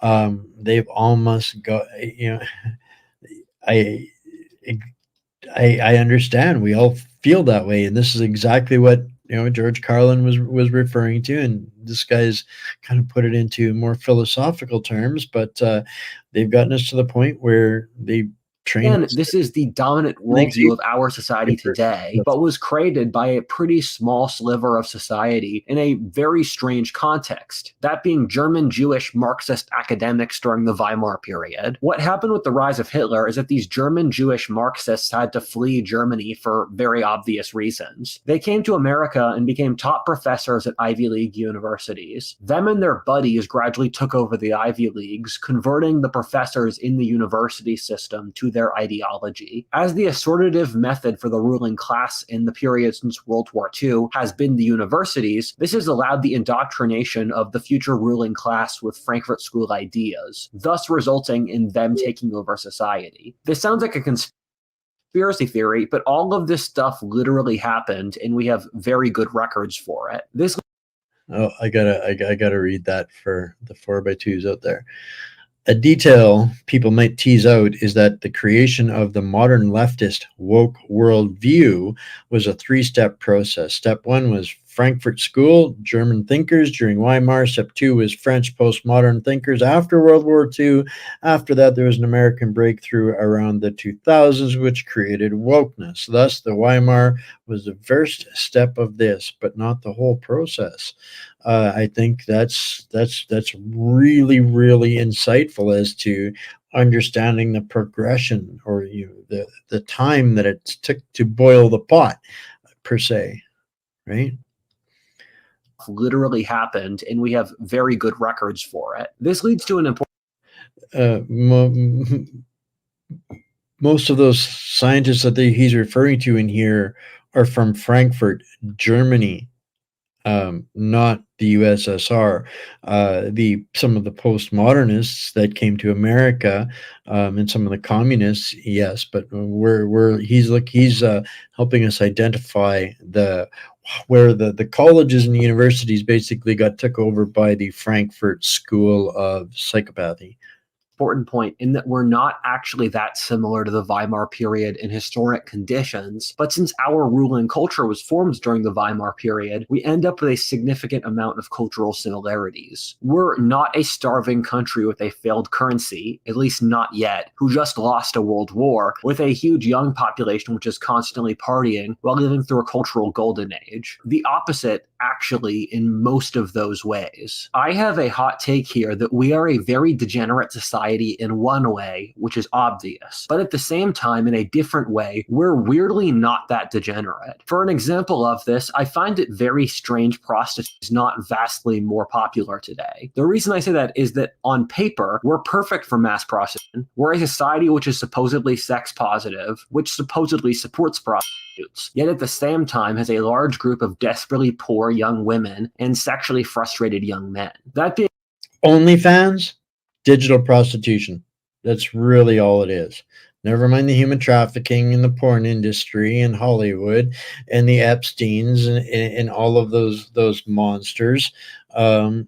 They've almost got, I I understand. We all feel that way, and this is exactly what George Carlin was referring to. And this guy's kind of put it into more philosophical terms, but they've gotten us to the point where they train us this is the dominant to worldview of our society today, but was created by a pretty small sliver of society in a very strange context, that being German Jewish Marxist academics during the Weimar period. What happened with the rise of Hitler is that these German Jewish Marxists had to flee Germany for very obvious reasons. They came to America and became top professors at Ivy League universities. Them and their buddies gradually took over the Ivy Leagues, converting the professors in the university system to their ideology. As the assortative method for the ruling class in the period since World War II has been the universities, this has allowed the indoctrination of the future ruling class with Frankfurt School ideas, thus resulting in them taking over society. This sounds like a conspiracy theory, but all of this stuff literally happened, and we have very good records for it. This Oh, I gotta read that for the 4x2s out there. A detail people might tease out is that the creation of the modern leftist woke worldview was a three-step process. Step one was Frankfurt School, German thinkers during Weimar. Step two was French postmodern thinkers after World War II. After that, there was an American breakthrough around the 2000s, which created wokeness. Thus, the Weimar was the first step of this, but not the whole process. I think that's really really insightful as to understanding the progression, or the time that it took to boil the pot per se, right? literally happened, and we have very good records for it. This leads to an important Uh, mo- Most of those scientists that he's referring to in here are from Frankfurt, Germany, not the USSR. The Some of the postmodernists that came to America, and some of the communists, yes, but he's helping us identify where the colleges and the universities basically got took over by the Frankfurt School of Psychopathy. important point in that we're not actually that similar to the Weimar period in historic conditions, but since our ruling culture was formed during the Weimar period, we end up with a significant amount of cultural similarities. We're not a starving country with a failed currency, at least not yet, who just lost a world war, with a huge young population which is constantly partying while living through a cultural golden age. The opposite, actually, in most of those ways. I have a hot take here that we are a very degenerate society in one way, which is obvious, but at the same time, in a different way, we're weirdly not that degenerate. For an example of this, I find it very strange prostitution is not vastly more popular today. The reason I say that is that on paper, we're perfect for mass prostitution. We're a society which is supposedly sex positive, which supposedly supports prostitutes, yet at the same time has a large group of desperately poor young women and sexually frustrated young men. That being OnlyFans, digital prostitution. That's really all it is. Never mind the human trafficking in the porn industry and Hollywood and the Epsteins and all of those monsters. OnlyFans.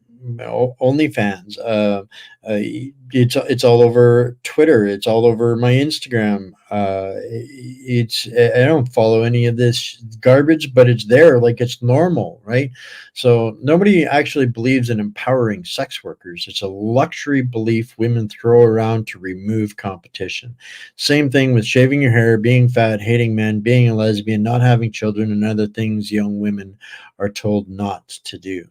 It's all over Twitter. It's all over my Instagram. It's I don't follow any of this garbage, but it's there, like it's normal, right? So nobody actually believes in empowering sex workers. It's a luxury belief women throw around to remove competition. Same thing with shaving your hair, being fat, hating men, being a lesbian, not having children, and other things young women are told not to do.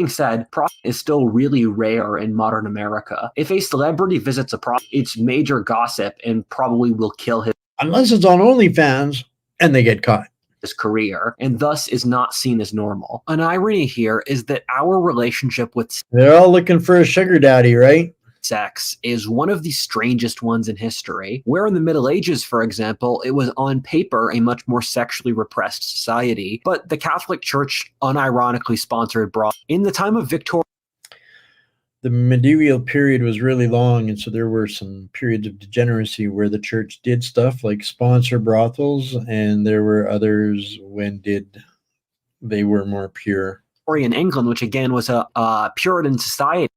said, prostitution is still really rare in modern America. If a celebrity visits a prostitute, it's major gossip and probably will kill Unless it's on OnlyFans and they get caught. his career, and thus is not seen as normal. An irony here is that our relationship with They're all looking for a sugar daddy, right? sex is one of the strangest ones in history, where in the Middle Ages, for example, it was on paper a much more sexually repressed society, but the Catholic Church unironically sponsored in the time of Victoria. The medieval period was really long, and so there were some periods of degeneracy where the church did stuff like sponsor brothels, and there were others when they were more pure. In England, which again was a Puritan society.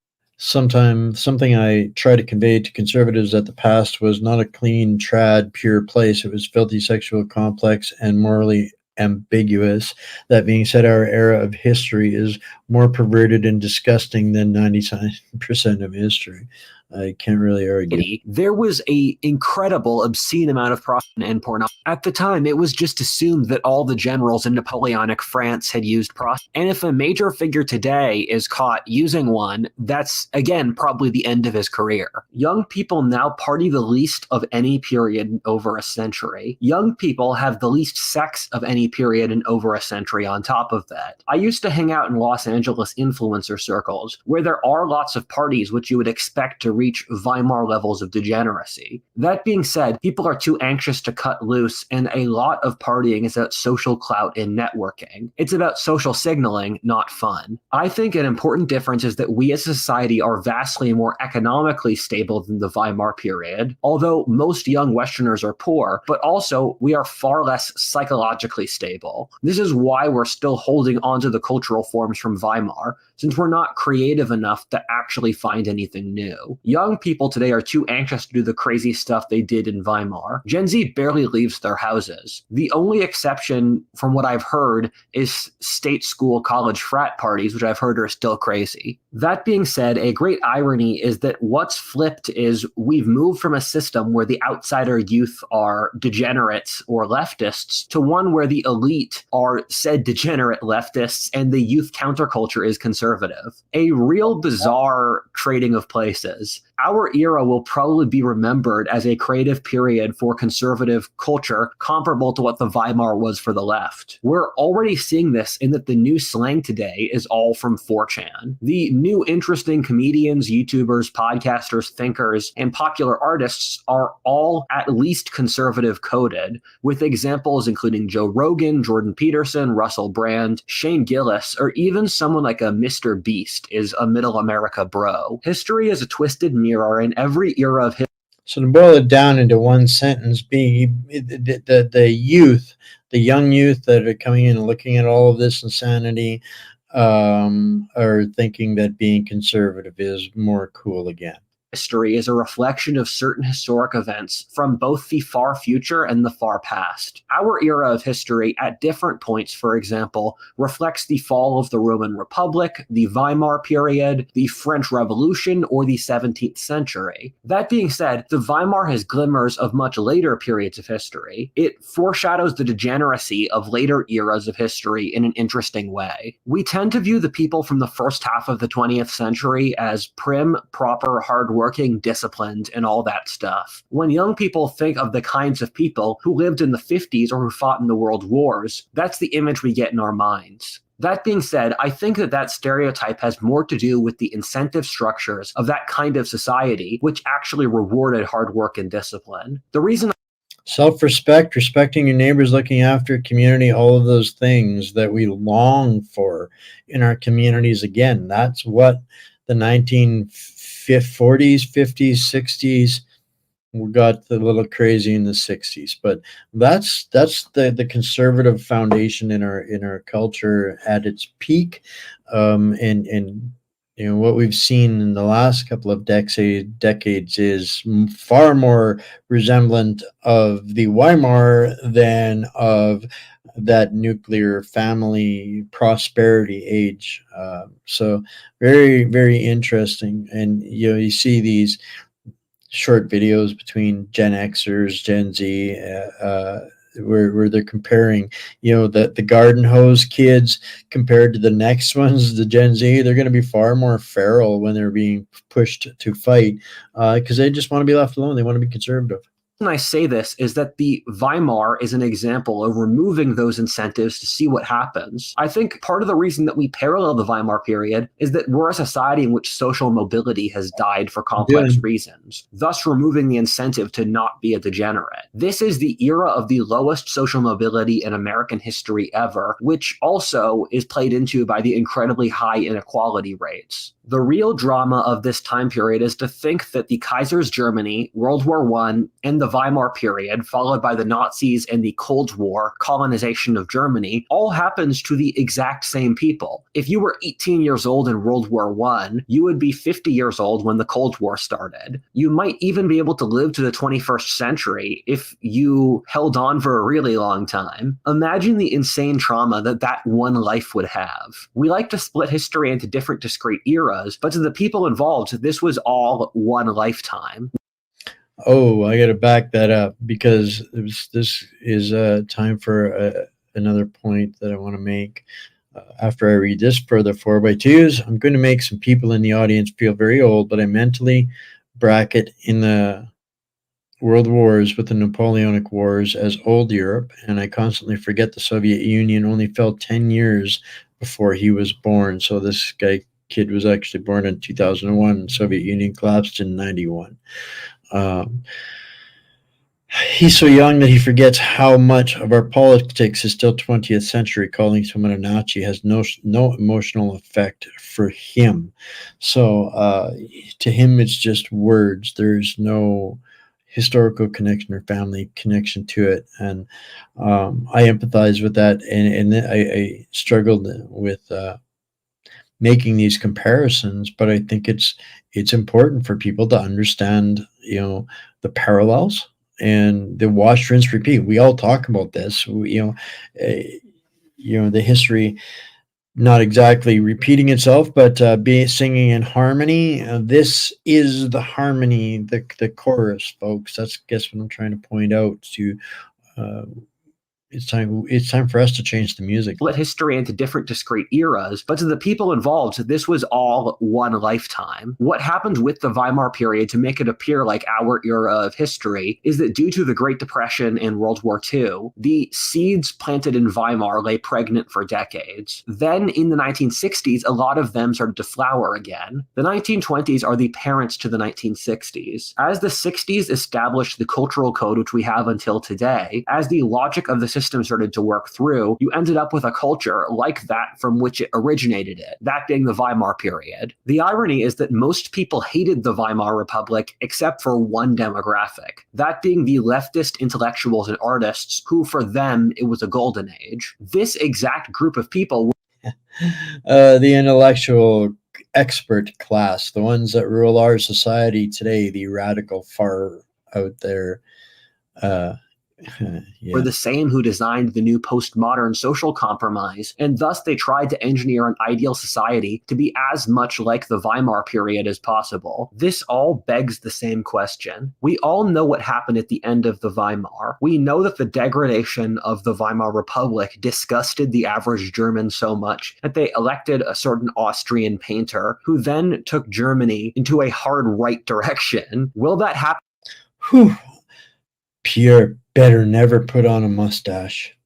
Something I try to convey to conservatives that the past was not a clean, trad, pure place. It was filthy, sexual, complex, and morally ambiguous. That being said, our era of history is more perverted and disgusting than 99% of history. I can't really argue. There was a incredible, obscene amount of prostitution and pornography. At the time, it was just assumed that all the generals in Napoleonic France had used prostitution. And if a major figure today is caught using one, that's, again, probably the end of his career. Young people now party the least of any period in over a century. Young people have the least sex of any period in over a century on top of that. I used to hang out in Los Angeles influencer circles, where there are lots of parties which you would expect to reach Weimar levels of degeneracy. That being said, people are too anxious to cut loose, and a lot of partying is about social clout and networking. It's about social signaling, not fun. I think an important difference is that we as a society are vastly more economically stable than the Weimar period, although most young Westerners are poor, but also we are far less psychologically stable. This is why we're still holding onto the cultural forms from Weimar, since we're not creative enough to actually find anything new. Young people today are too anxious to do the crazy stuff they did in Weimar. Gen Z barely leaves their houses. The only exception, from what I've heard, is state school college frat parties, which I've heard are still crazy. That being said, a great irony is that what's flipped is we've moved from a system where the outsider youth are degenerates or leftists to one where the elite are said degenerate leftists and the youth counterculture is conservative. A real bizarre trading of places. Our era will probably be remembered as a creative period for conservative culture comparable to what the Weimar was for the left. We're already seeing this in that the new slang today is all from 4chan. The new interesting comedians, YouTubers, podcasters, thinkers, and popular artists are all at least conservative coded, with examples including Joe Rogan, Jordan Peterson, Russell Brand, Shane Gillis, or even someone like a Mr. Beast is a middle America bro. History is a twisted mirror in every era of history. So to boil it down into one sentence, the youth, the young youth that are coming in and looking at all of this insanity, are thinking that being conservative is more cool again. history is a reflection of certain historic events from both the far future and the far past. Our era of history, at different points, for example, reflects the fall of the Roman Republic, the Weimar period, the French Revolution, or the 17th century. That being said, the Weimar has glimmers of much later periods of history. It foreshadows the degeneracy of later eras of history in an interesting way. We tend to view the people from the first half of the 20th century as prim, proper, hardworking, disciplined, and all that stuff. When young people think of the kinds of people who lived in the 50s or who fought in the world wars, that's the image we get in our minds. That being said, I think that stereotype has more to do with the incentive structures of that kind of society, which actually rewarded hard work and discipline. The reason Self-respect, respecting your neighbors, looking after your community, all of those things that we long for in our communities. Again, that's what the 1940s, 50s, 60s, we got a little crazy in the 60s, but that's the conservative foundation in our culture at its peak. And you know what we've seen in the last couple of decades is far more resemblant of the Weimar than of that nuclear family prosperity age. So very, very interesting. And you know, you see these short videos between Gen Xers, Gen Z, where they're comparing, you know, the garden hose kids compared to the next ones, the Gen Z. They're going to be far more feral when they're being pushed to fight because they just want to be left alone. They want to be conservative. I say this is that the Weimar is an example of removing those incentives to see what happens. I think part of the reason that we parallel the Weimar period is that we're a society in which social mobility has died for complex Good. reasons, thus removing the incentive to not be a degenerate. This is the era of the lowest social mobility in American history ever, which also is played into by the incredibly high inequality rates. The real drama of this time period is to think that the Kaiser's Germany, World War I, and the Weimar period, followed by the Nazis and the Cold War colonization of Germany, all happens to the exact same people. If you were 18 years old in World War I, you would be 50 years old when the Cold War started. You might even be able to live to the 21st century if you held on for a really long time. Imagine the insane trauma that one life would have. We like to split history into different discrete eras, but to the people involved, this was all one lifetime. Oh, I got to back that up because this is time for another point that I want to make. After I read this for the 4x2s, I'm going to make some people in the audience feel very old, but I mentally bracket in the World Wars with the Napoleonic Wars as old Europe, and I constantly forget the Soviet Union only fell 10 years before he was born. So this kid was actually born in 2001, and Soviet Union collapsed in 91. Um, he's so young that he forgets how much of our politics is still 20th century. Calling someone a Nazi has no emotional effect for him. So to him, it's just words. There's no historical connection or family connection to it, and I empathize with that, and I struggled with making these comparisons, but I think it's important for people to understand, you know, the parallels and the wash, rinse, repeat. We all talk about this, the history not exactly repeating itself, but be singing in harmony. This is the harmony, the chorus, folks. That's guess what I'm trying to point out to. Uh, it's time for us to change the music. Split history into different discrete eras, but to the people involved, this was all one lifetime. What happened with the Weimar period to make it appear like our era of history is that due to the Great Depression and World War II, the seeds planted in Weimar lay pregnant for decades. Then in the 1960s, a lot of them started to flower again. The 1920s are the parents to the 1960s. As the 60s established the cultural code which we have until today, as the logic of the system started to work through, you ended up with a culture like that from which it originated it, that being the Weimar period. The irony is that most people hated the Weimar Republic except for one demographic, that being the leftist intellectuals and artists who, for them, it was a golden age. This exact group of people the intellectual expert class, the ones that rule our society today, the radical far out there. Uh, were yeah. the same who designed the new postmodern social compromise, and thus they tried to engineer an ideal society to be as much like the Weimar period as possible. This all begs the same question. We all know what happened at the end of the Weimar. We know that the degradation of the Weimar Republic disgusted the average German so much that they elected a certain Austrian painter who then took Germany into a hard right direction. Will that happen? Whew. Pierre better never put on a mustache.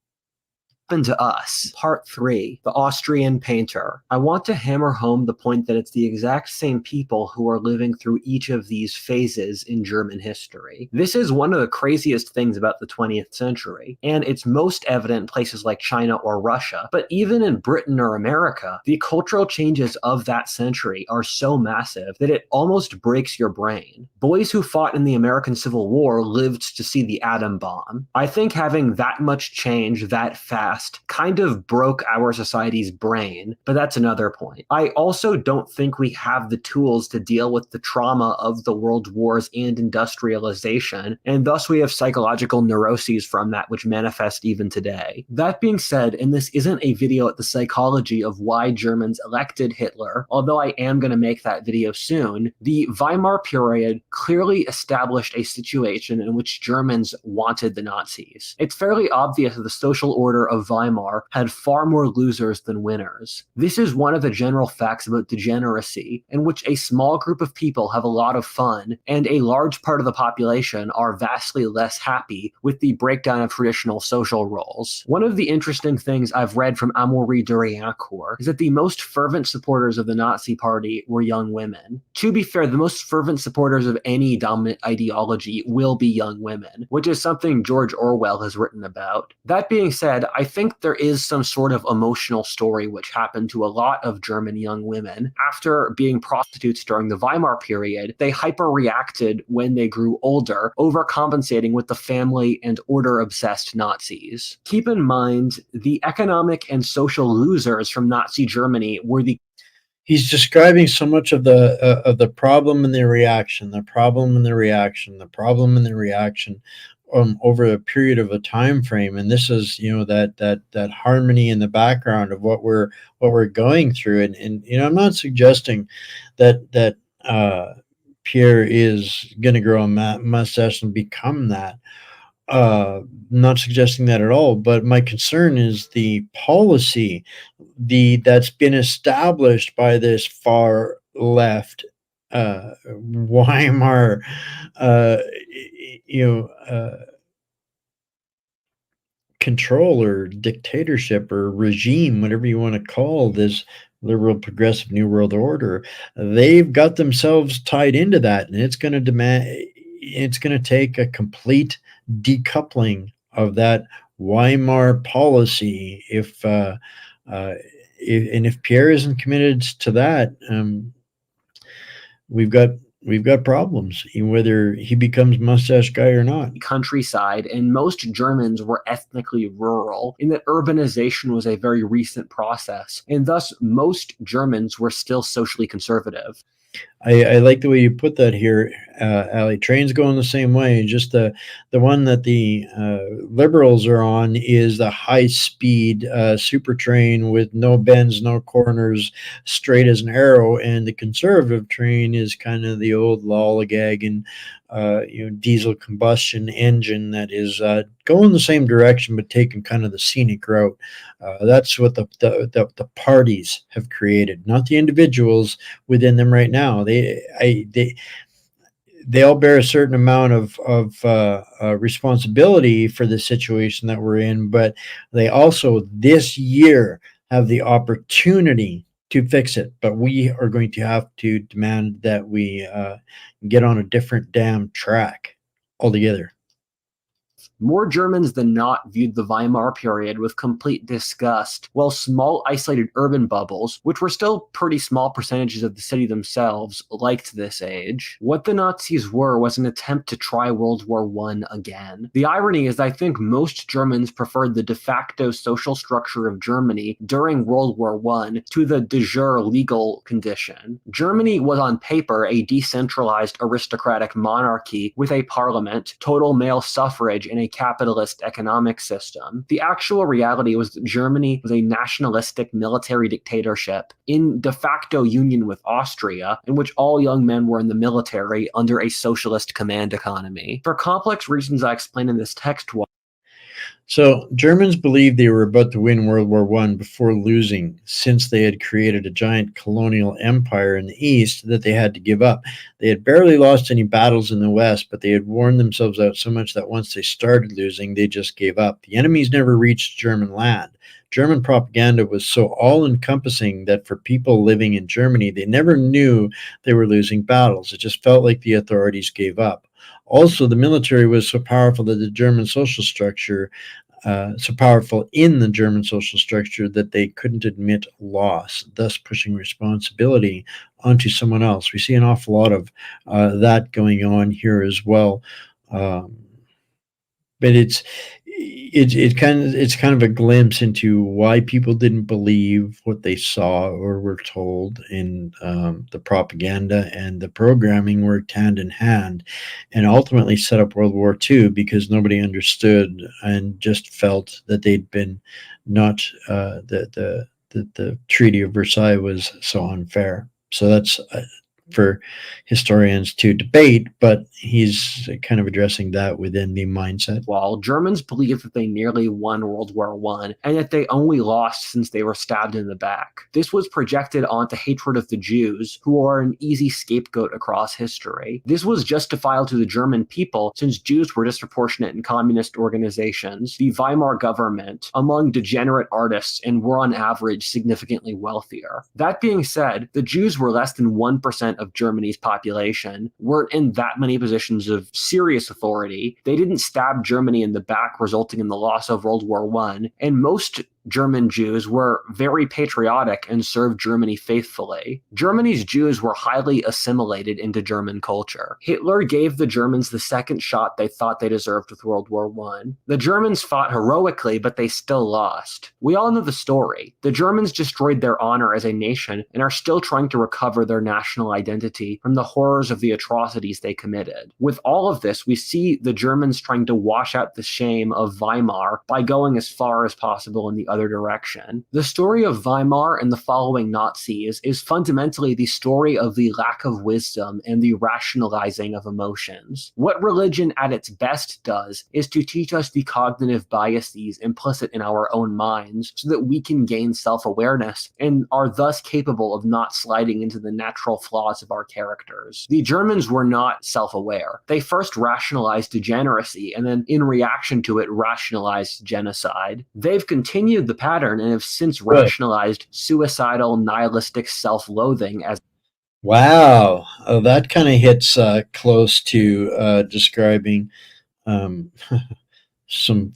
To us. Part 3, The Austrian Painter. I want to hammer home the point that it's the exact same people who are living through each of these phases in German history. This is one of the craziest things about the 20th century, and it's most evident in places like China or Russia, but even in Britain or America, the cultural changes of that century are so massive that it almost breaks your brain. Boys who fought in the American Civil War lived to see the atom bomb. I think having that much change that fast kind of broke our society's brain, but that's another point. I also don't think we have the tools to deal with the trauma of the world wars and industrialization, and thus we have psychological neuroses from that which manifest even today. That being said, and this isn't a video at the psychology of why Germans elected Hitler, although I am going to make that video soon, the Weimar period clearly established a situation in which Germans wanted the Nazis. It's fairly obvious that the social order of Weimar had far more losers than winners. This is one of the general facts about degeneracy, in which a small group of people have a lot of fun, and a large part of the population are vastly less happy with the breakdown of traditional social roles. One of the interesting things I've read from Amaury de Riencourt is that the most fervent supporters of the Nazi Party were young women. To be fair, the most fervent supporters of any dominant ideology will be young women, which is something George Orwell has written about. That being said, I think there is some sort of emotional story which happened to a lot of German young women. After being prostitutes during the Weimar period, they hyper-reacted when they grew older, overcompensating with the family and order-obsessed Nazis. Keep in mind, the economic and social losers from Nazi Germany were the He's describing so much of the problem and the reaction, the problem and the reaction, the problem and the reaction, over a period of a time frame. And this is, that harmony in the background of what we're going through. And I'm not suggesting that Pierre is going to grow a mustache and become that. Not suggesting that at all, but my concern is the policy that's been established by this far left Weimar, uh, you know, control or dictatorship or regime, whatever you want to call this liberal progressive new world order. They've got themselves tied into that, and it's going to take a complete decoupling of that Weimar policy uh, if Pierre isn't committed to that, we've got problems, whether he becomes mustache guy or not. countryside, and most Germans were ethnically rural, in that urbanization was a very recent process, and thus most Germans were still socially conservative. I like the way you put that here, Ali. Trains going the same way. Just the one that the liberals are on is the high speed super train with no bends, no corners, straight as an arrow, and the conservative train is kind of the old lollygag and diesel combustion engine that is going the same direction but taking kind of the scenic route. That's what the parties have created, not the individuals within them right now. They all bear a certain amount of responsibility for the situation that we're in, but they also this year have the opportunity to fix it. But we are going to have to demand that we get on a different damn track altogether. More Germans than not viewed the Weimar period with complete disgust, while small isolated urban bubbles, which were still pretty small percentages of the city themselves, liked this age. What the Nazis were was an attempt to try World War I again. The irony is I think most Germans preferred the de facto social structure of Germany during World War I to the de jure legal condition. Germany was on paper a decentralized aristocratic monarchy with a parliament, total male suffrage, and a capitalist economic system. The actual reality was that Germany was a nationalistic military dictatorship in de facto union with Austria, in which all young men were in the military under a socialist command economy. For complex reasons I explain in this text, So Germans believed they were about to win World War I before losing, since they had created a giant colonial empire in the East that they had to give up. They had barely lost any battles in the West, but they had worn themselves out so much that once they started losing, they just gave up. The enemies never reached German land. German propaganda was so all-encompassing that for people living in Germany, they never knew they were losing battles. It just felt like the authorities gave up. Also, the military was so powerful that the German social structure so powerful in the German social structure that they couldn't admit loss, thus pushing responsibility onto someone else. We see an awful lot of that going on here as well. Um, but it's kind of a glimpse into why people didn't believe what they saw or were told in the propaganda, and the programming worked hand in hand and ultimately set up World War II because nobody understood and just felt that they'd been not the Treaty of Versailles was so unfair. So that's for historians to debate, but he's kind of addressing that within the mindset. while Germans believed that they nearly won World War I and that they only lost since they were stabbed in the back. This was projected onto hatred of the Jews, who are an easy scapegoat across history. This was justifiable to the German people since Jews were disproportionate in communist organizations, the Weimar government, among degenerate artists, and were on average significantly wealthier. That being said, the Jews were less than 1% of Germany's population, weren't in that many positions of serious authority. They didn't stab Germany in the back, resulting in the loss of World War I, and most German Jews were very patriotic and served Germany faithfully. Germany's Jews were highly assimilated into German culture. Hitler gave the Germans the second shot they thought they deserved with World War I. The Germans fought heroically, but they still lost. We all know the story. The Germans destroyed their honor as a nation and are still trying to recover their national identity from the horrors of the atrocities they committed. With all of this, we see the Germans trying to wash out the shame of Weimar by going as far as possible in the other direction. The story of Weimar and the following Nazis is fundamentally the story of the lack of wisdom and the rationalizing of emotions. What religion at its best does is to teach us the cognitive biases implicit in our own minds so that we can gain self-awareness and are thus capable of not sliding into the natural flaws of our characters. The Germans were not self-aware. They first rationalized degeneracy and then in reaction to it rationalized genocide. They've continued the pattern and have since rationalized suicidal, nihilistic self-loathing as Wow, that kind of hits close to describing um, some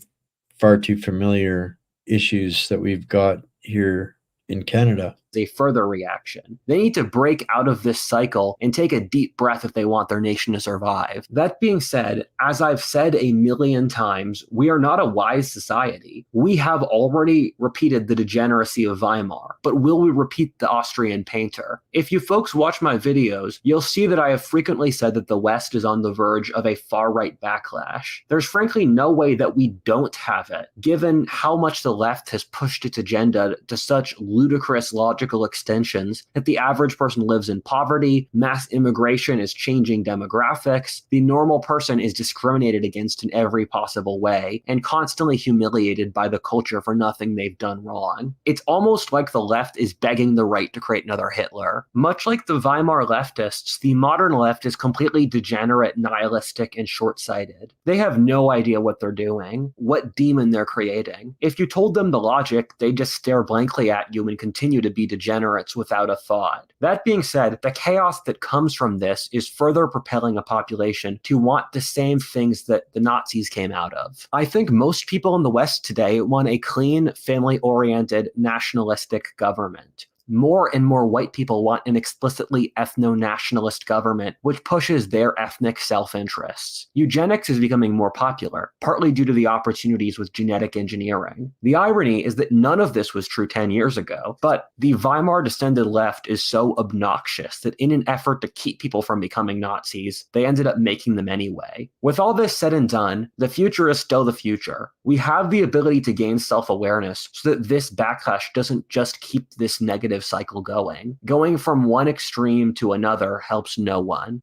far too familiar issues that we've got here in Canada. a further reaction. They need to break out of this cycle and take a deep breath if they want their nation to survive. That being said, as I've said a million times, we are not a wise society. We have already repeated the degeneracy of Weimar, but will we repeat the Austrian painter? If you folks watch my videos, you'll see that I have frequently said that the West is on the verge of a far-right backlash. There's frankly no way that we don't have it, given how much the left has pushed its agenda to such ludicrous logical extensions that the average person lives in poverty, mass immigration is changing demographics, the normal person is discriminated against in every possible way, and constantly humiliated by the culture for nothing they've done wrong. It's almost like the left is begging the right to create another Hitler. Much like the Weimar leftists, the modern left is completely degenerate, nihilistic, and short-sighted. They have no idea what they're doing, what demon they're creating. If you told them the logic, they'd just stare blankly at you and continue to be degenerates without a thought. That being said, the chaos that comes from this is further propelling a population to want the same things that the Nazis came out of. I think most people in the West today want a clean, family-oriented, nationalistic government. More and more white people want an explicitly ethno-nationalist government which pushes their ethnic self-interests. Eugenics is becoming more popular, partly due to the opportunities with genetic engineering. The irony is that none of this was true 10 years ago, but the Weimar-descended left is so obnoxious that in an effort to keep people from becoming Nazis, they ended up making them anyway. With all this said and done, the future is still the future. We have the ability to gain self-awareness so that this backlash doesn't just keep this negative cycle going. Going from one extreme to another helps no one.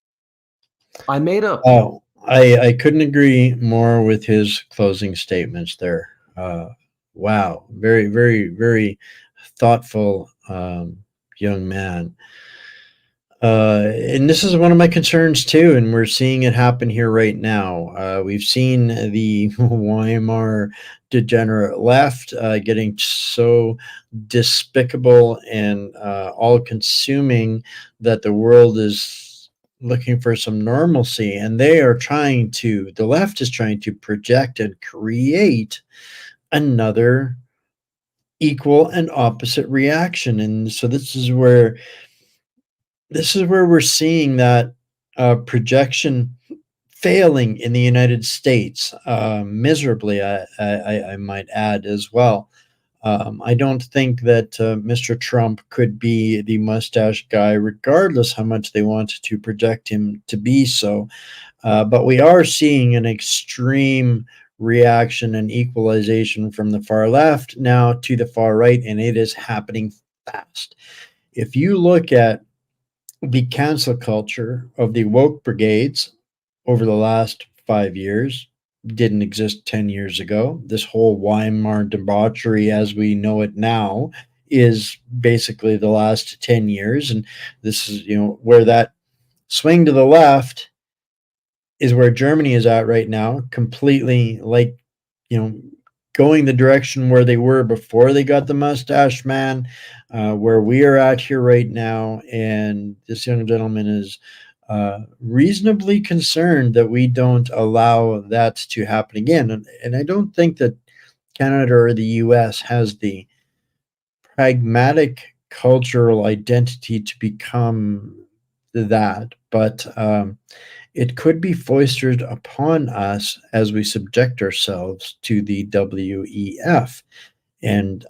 I made a Oh, I couldn't agree more with his closing statements there. Wow, very, very, very thoughtful young man. And this is one of my concerns too, and we're seeing it happen here right now. We've seen the Weimar degenerate left getting so despicable and all-consuming that the world is looking for some normalcy, and they are trying to. The left is trying to project and create another equal and opposite reaction, and so this is where we're seeing that projection failing in the United States miserably. I might add as well. I don't think that Mr. Trump could be the mustache guy, regardless how much they want to project him to be so. But we are seeing an extreme reaction and equalization from the far left now to the far right, and it is happening fast. If you look at the cancel culture of the woke brigades over the last 5 years didn't exist 10 years ago. This whole Weimar debauchery as we know it now is basically the last 10 years. And this is, where that swing to the left is where Germany is at right now, completely like, you know, going the direction where they were before they got the mustache man, where we are at here right now. And this young gentleman is reasonably concerned that we don't allow that to happen again. And I don't think that Canada or the US has the pragmatic cultural identity to become that, but it could be foisted upon us as we subject ourselves to the WEF and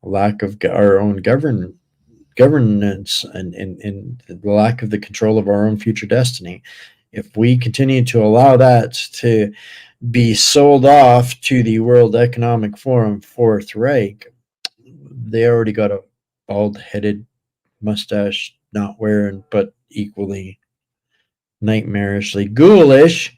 lack of our own governance and the lack of the control of our own future destiny. If we continue to allow that to be sold off to the World Economic Forum, Fourth Reich, they already got a bald headed mustache, not wearing, but equally nightmarishly ghoulish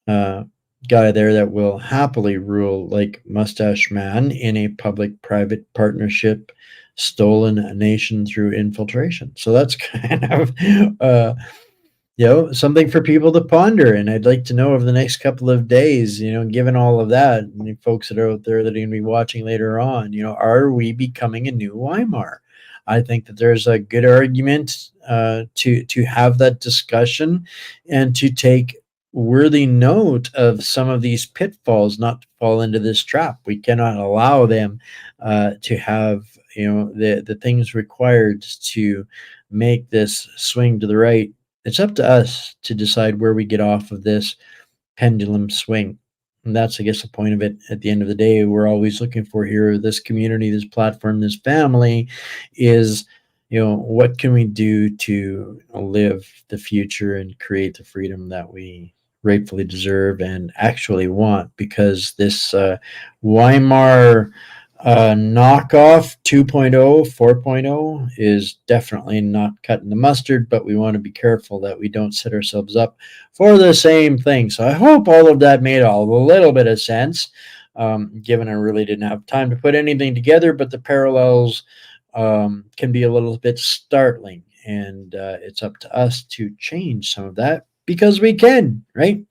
uh, guy there that will happily rule like Mustache Man in a public private partnership, stolen a nation through infiltration. So that's kind of something for people to ponder. And I'd like to know over the next couple of days, given all of that, and the folks that are out there that are going to be watching later on, are we becoming a new Weimar? I think that there's a good argument to have that discussion and to take worthy note of some of these pitfalls, not to fall into this trap. We cannot allow them to have the things required to make this swing to the right. It's up to us to decide where we get off of this pendulum swing. And that's, I guess, the point of it. At the end of the day, we're always looking for here, this community, this platform, this family is, what can we do to live the future and create the freedom that we rightfully deserve and actually want? Because this Weimar knockoff 2.0, 4.0 is definitely not cutting the mustard, but we want to be careful that we don't set ourselves up for the same thing. So I hope all of that made a little bit of sense, given I really didn't have time to put anything together, but the parallels can be a little bit startling, and it's up to us to change some of that because we can, right?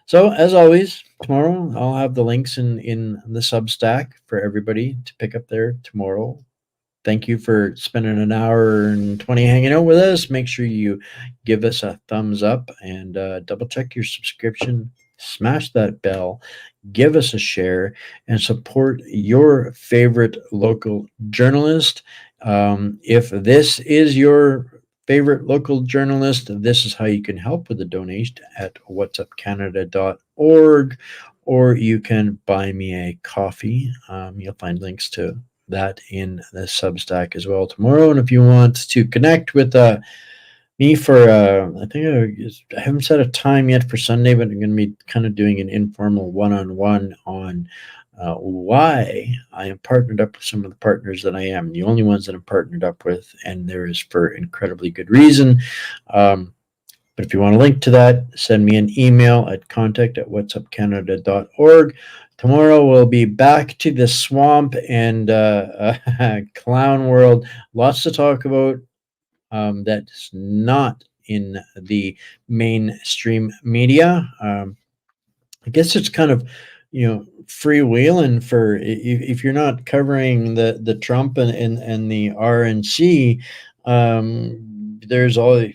So, as always, tomorrow I'll have the links in the Substack for everybody to pick up there tomorrow. thank you for spending an hour and 20 hanging out with us. Make sure you give us a thumbs up and double check your subscription. Smash that bell, give us a share, and support your favorite local journalist. If this is your favorite local journalist, this is how you can help with the donation at whatsupcanada.org, or you can buy me a coffee. You'll find links to that in the Substack as well tomorrow. And if you want to connect with me for, I haven't set a time yet for Sunday, but I'm going to be kind of doing an informal one-on-one on why I am partnered up with some of the partners that I am, the only ones that I'm partnered up with, and there is for incredibly good reason. But if you want a link to that, send me an email at contact@whatsupcanada.org. Tomorrow we'll be back to the swamp and clown world. Lots to talk about that's not in the mainstream media. I guess it's kind of, freewheeling for if you're not covering the Trump and the RNC. There's all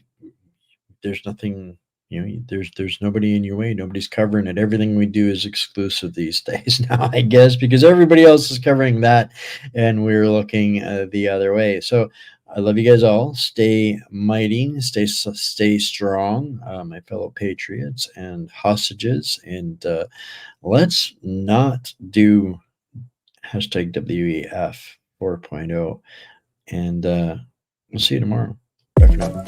there's nothing, there's nobody in your way, nobody's covering it. Everything we do is exclusive these days now, I guess, because everybody else is covering that and we're looking the other way. So I love you guys all. Stay mighty, stay strong, my fellow patriots and hostages, and let's not do hashtag WEF 4.0. And we'll see you tomorrow. Bye for now.